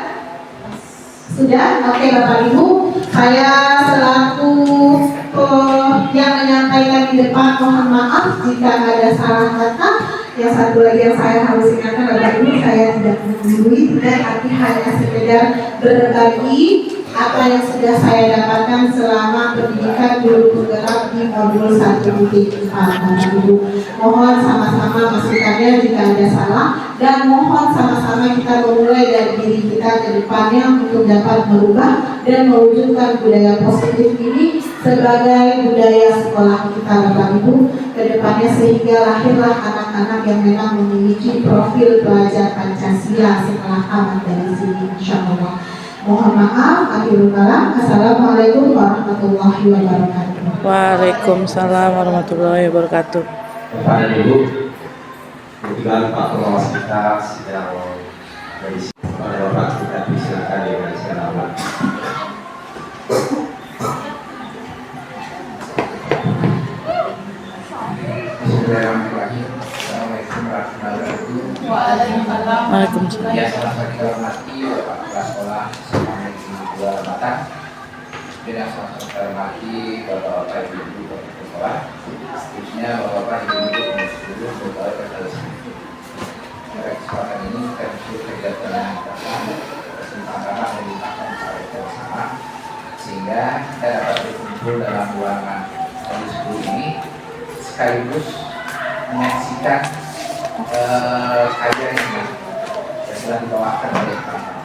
Sudah? Oke Bapak Ibu, saya selaku yang menyampaikan di depan mohon maaf jika ada salah kata. Yang satu lagi yang saya harus ingatkan Bapak Ibu, saya tidak menggurui, tidak, tapi hanya sekedar berbagi apa yang sudah saya dapatkan selama pendidikan guru penggerak di modul 1.4. Bapak Ibu, mohon sama-sama masukannya jika ada salah, dan mohon sama-sama kita memulai dari diri kita ke depannya untuk dapat merubah dan mewujudkan budaya positif ini sebagai budaya sekolah kita Bapak Ibu ke depannya, sehingga lahirlah anak-anak yang memang memiliki profil pelajar Pancasila setelah tamat dari sini, insyaallah. Mohon maaf, akhirul kalam. Assalamualaikum warahmatullahi wabarakatuh. Waalaikumsalam warahmatullahi wabarakatuh. Bapak dan Ibu, kebetulan Pak Pengawas kita sedang ada di sini. Pada Bapak kita silakan dibacakan nama. Bismillahirrahmanirrahim. Assalamualaikum warahmatullahi wabarakatuh. Waalaikumsalam. Ya, selamat pagi hormati Bapak Kepala Sekolah SMA Negeri 2 Batang. Dan selamat hormati Bapak-bapak Ibu Bapak Sekolah. Seterusnya Bapak-bapak Ibu Guru Bapak Kepala. Pada kesempatan ini kita bersyukur kegiatan yang kesempatan melibatkan para bersama sehingga kita dapat berkumpul dalam ruangan diskusi ini sekaligus menyaksikan kajian ini yang telah dibawakan oleh Bapak.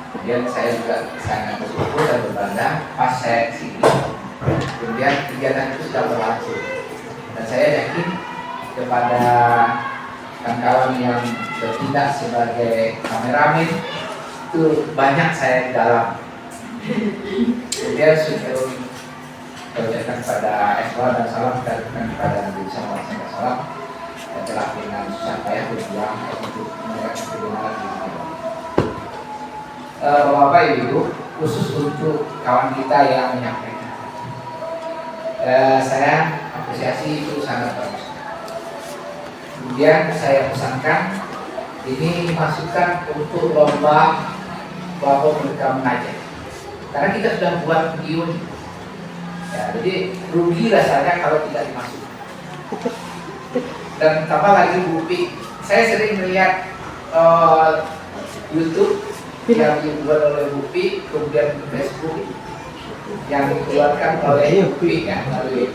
Kemudian saya juga sangat bersyukur dan berbangga pas saya sini. Kemudian kegiatan itu sudah berlangsung dan saya yakin kepada kawan-kawan yang bertindak sebagai kameramen itu banyak saya di dalam. Kemudian sudah ucapkan kepada Eswa dan salam kepada Nabi Muhammad SAW yang telah dengan susah payah berjuang untuk menegakkan kebenaran di dunia. Bapak Ibu, khusus untuk kawan kita yang menyampaikan, saya apresiasi itu sangat bagus. Kemudian saya pesankan ini masukan untuk lomba bahwa mereka mengajar. Karena kita sudah buat video nih. Ya, jadi rugi rasanya kalau tidak dimasukkan. Dan tambah lagi Bupi, saya sering melihat YouTube yang dibuat oleh Bupi, kemudian Facebook yang dikeluarkan oleh Bupi ya, melalui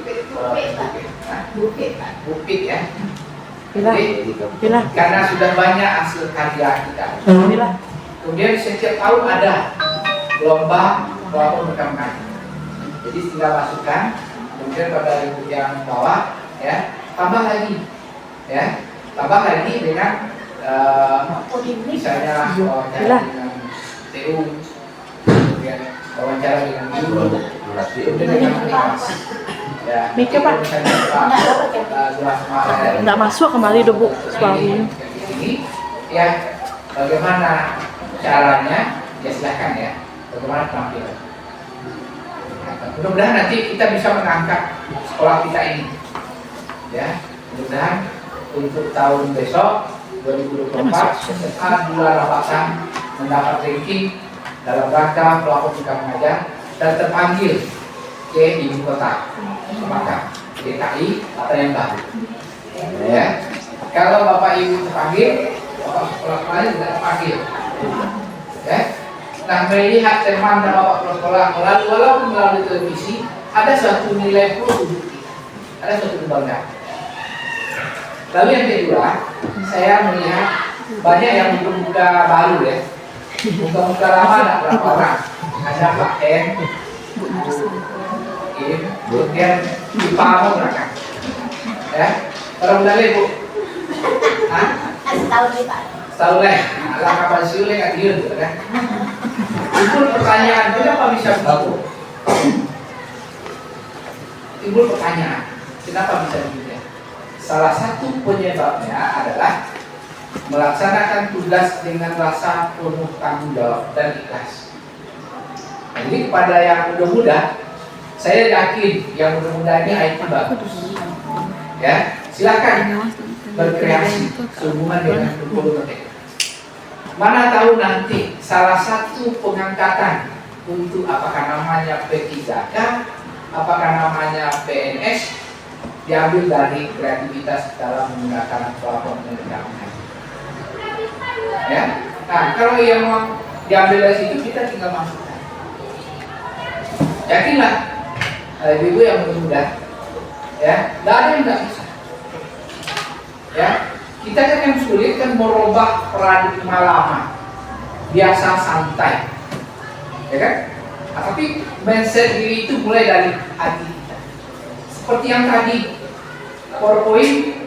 Bupi ya. Jadi, karena sudah banyak hasil karya kita. Kemudian setiap tahun ada lomba mereka mengajar. Jadi tinggal masukkan, kemudian pada yang bawah ya tambah lagi dengan misalnya wawancara dengan TU, kemudian wawancara dengan guru, kemudian dengan animasi. Ya, Pak. Nggak masuk kembali deh Bu suaranya. Ini ya bagaimana caranya ya silakan ya, bagaimana penampilan. Mudah-mudahan nanti kita bisa mengangkat sekolah kita ini ya, mudah-mudahan untuk tahun besok 2024 SMA 2 Batang mendapat ranking dalam rangka pelakon juga mengajar dan terpanggil ke ibu kota maka DKI atau yang baru ya. Kalau Bapak Ibu terpanggil, Bapak sekolah lain juga terpanggil ya. Nah, melihat teman dan Bapak sekolah walaupun melalui televisi ada suatu nilai plus, ada suatu kebanggaan. Lalu yang kedua, saya melihat banyak yang muka baru ya, muka lama ada berapa orang, ada Pak M, kemudian Pak Amon kan, ya, orang muda Bu, setahun leh, ala kapan sih leh nggak dia tuh kan? Timbul pertanyaan, kenapa bisa begitu? Timbul pertanyaan, kenapa bisa begitu? Salah satu penyebabnya adalah melaksanakan tugas dengan rasa penuh tanggung jawab dan ikhlas. Jadi kepada yang muda-muda, saya yakin yang muda-muda ini IT bagus. Ya, silakan berkreasi sehubungan dengan kurikulum mereka. Mana tahu nanti salah satu pengangkatan untuk apakah namanya P3K, apakah namanya PNS diambil dari kreativitas dalam menggunakan platform mereka. Ya, nah kalau yang mau diambil dari situ kita tinggal masukkan. Yakinlah, ibu yang muda, ya, tidak ada yang tidak bisa. Ya, kita kan yang sulit kan merubah paradigma lama, biasa santai, ya kan? Nah, tapi mindset diri itu mulai dari hati kita. Seperti yang tadi, PowerPoint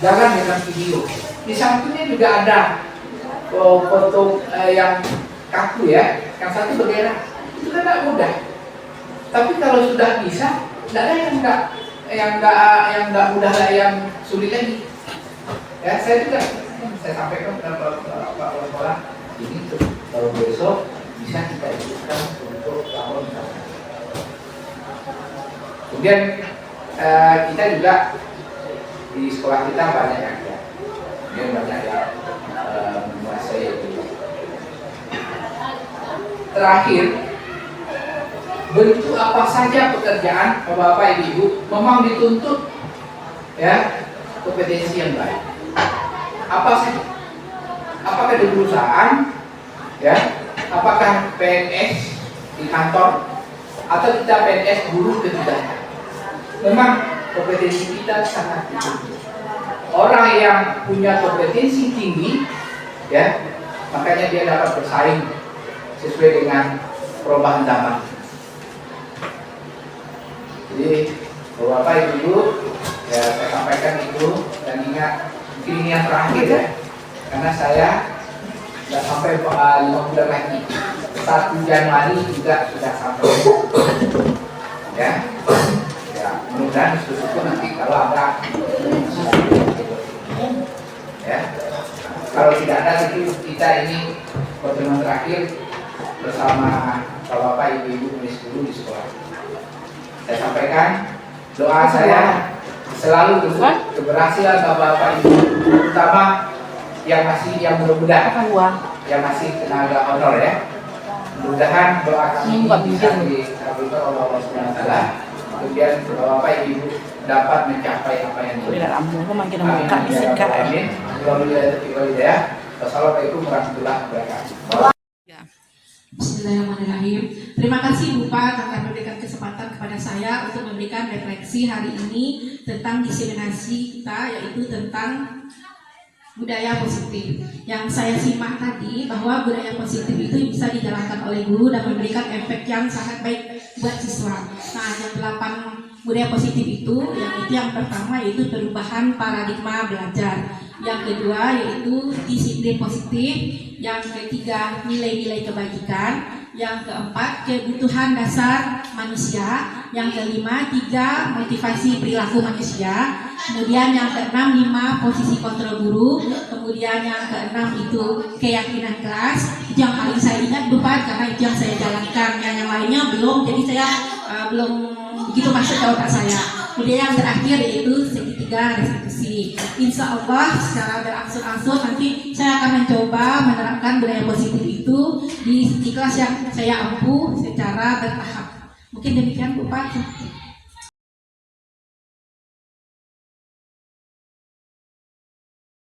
jalan dengan video. Di sampingnya juga ada foto yang kaku ya, yang satu bergerak. Itu kan tidak mudah. Tapi kalau sudah bisa, tidak ada yang nggak mudah lah, yang sulit lagi. Ya, saya juga saya sampaikan kepada Pak Wali ini tuh, kalau besok bisa kita ikutkan untuk tahun depan. Kemudian kita juga di sekolah kita banyak yang menguasai itu. Terakhir, bentuk apa saja pekerjaan Bapak Ibu memang dituntut ya kompetensi yang baik. Apa saja? Apakah di perusahaan, ya? Apakah PNS di kantor, atau kita PNS guru ketiganya? Memang kompetensi kita sangat tinggi. Orang yang punya kompetensi tinggi, ya, makanya dia dapat bersaing sesuai dengan perubahan zaman. Jadi, Bapak Ibu, ya saya sampaikan itu, dan ingat mungkin ini yang terakhir ya, karena saya sudah sampai 5 bulan lagi. 1 Januari juga sudah sampai. Ya, mudah-mudahan syukur nanti kalau ada, ya, kalau tidak ada itu kita ini pertemuan terakhir bersama Bapak Ibu menulis dulu di sekolah. Saya sampaikan doa saya selalu untuk keberhasilan Bapak Ibu, terutama yang mudah-mudahan yang masih tenaga honor ya. Mudah-mudahan doa kami bisa dikabulkan oleh Allah Subhanahu wa taala. Kemudian Bapak Ibu dapat mencapai apa yang diinginkan. Amin. Wassalamualaikum warahmatullahi wabarakatuh. Bismillahirrahmanirrahim. Terima kasih Bapak telah memberikan kesempatan kepada saya untuk memberikan refleksi hari ini tentang diseminasi kita, yaitu tentang budaya positif. Yang saya simak tadi bahwa budaya positif itu bisa dijalankan oleh guru dan memberikan efek yang sangat baik buat siswa. Nah, yang 8 budaya positif itu yang pertama yaitu perubahan paradigma belajar. Yang kedua yaitu disiplin positif. Yang ketiga nilai-nilai kebajikan. Yang keempat kebutuhan dasar manusia. Yang kelima 3 motivasi perilaku manusia. Kemudian yang keenam 5 posisi kontrol guru. Kemudian yang keenam itu keyakinan kelas. Itu yang paling saya ingat Bapak karena itu yang saya jalankan. Yang lainnya belum, jadi saya belum begitu masuk ke otak saya. Kemudian yang terakhir yaitu segitiga restitusi. Insya Allah secara berangsur-angsur nanti saya akan mencoba menerapkan budaya positif itu di kelas yang saya ampuh secara bertahap. Mungkin demikian Bapak.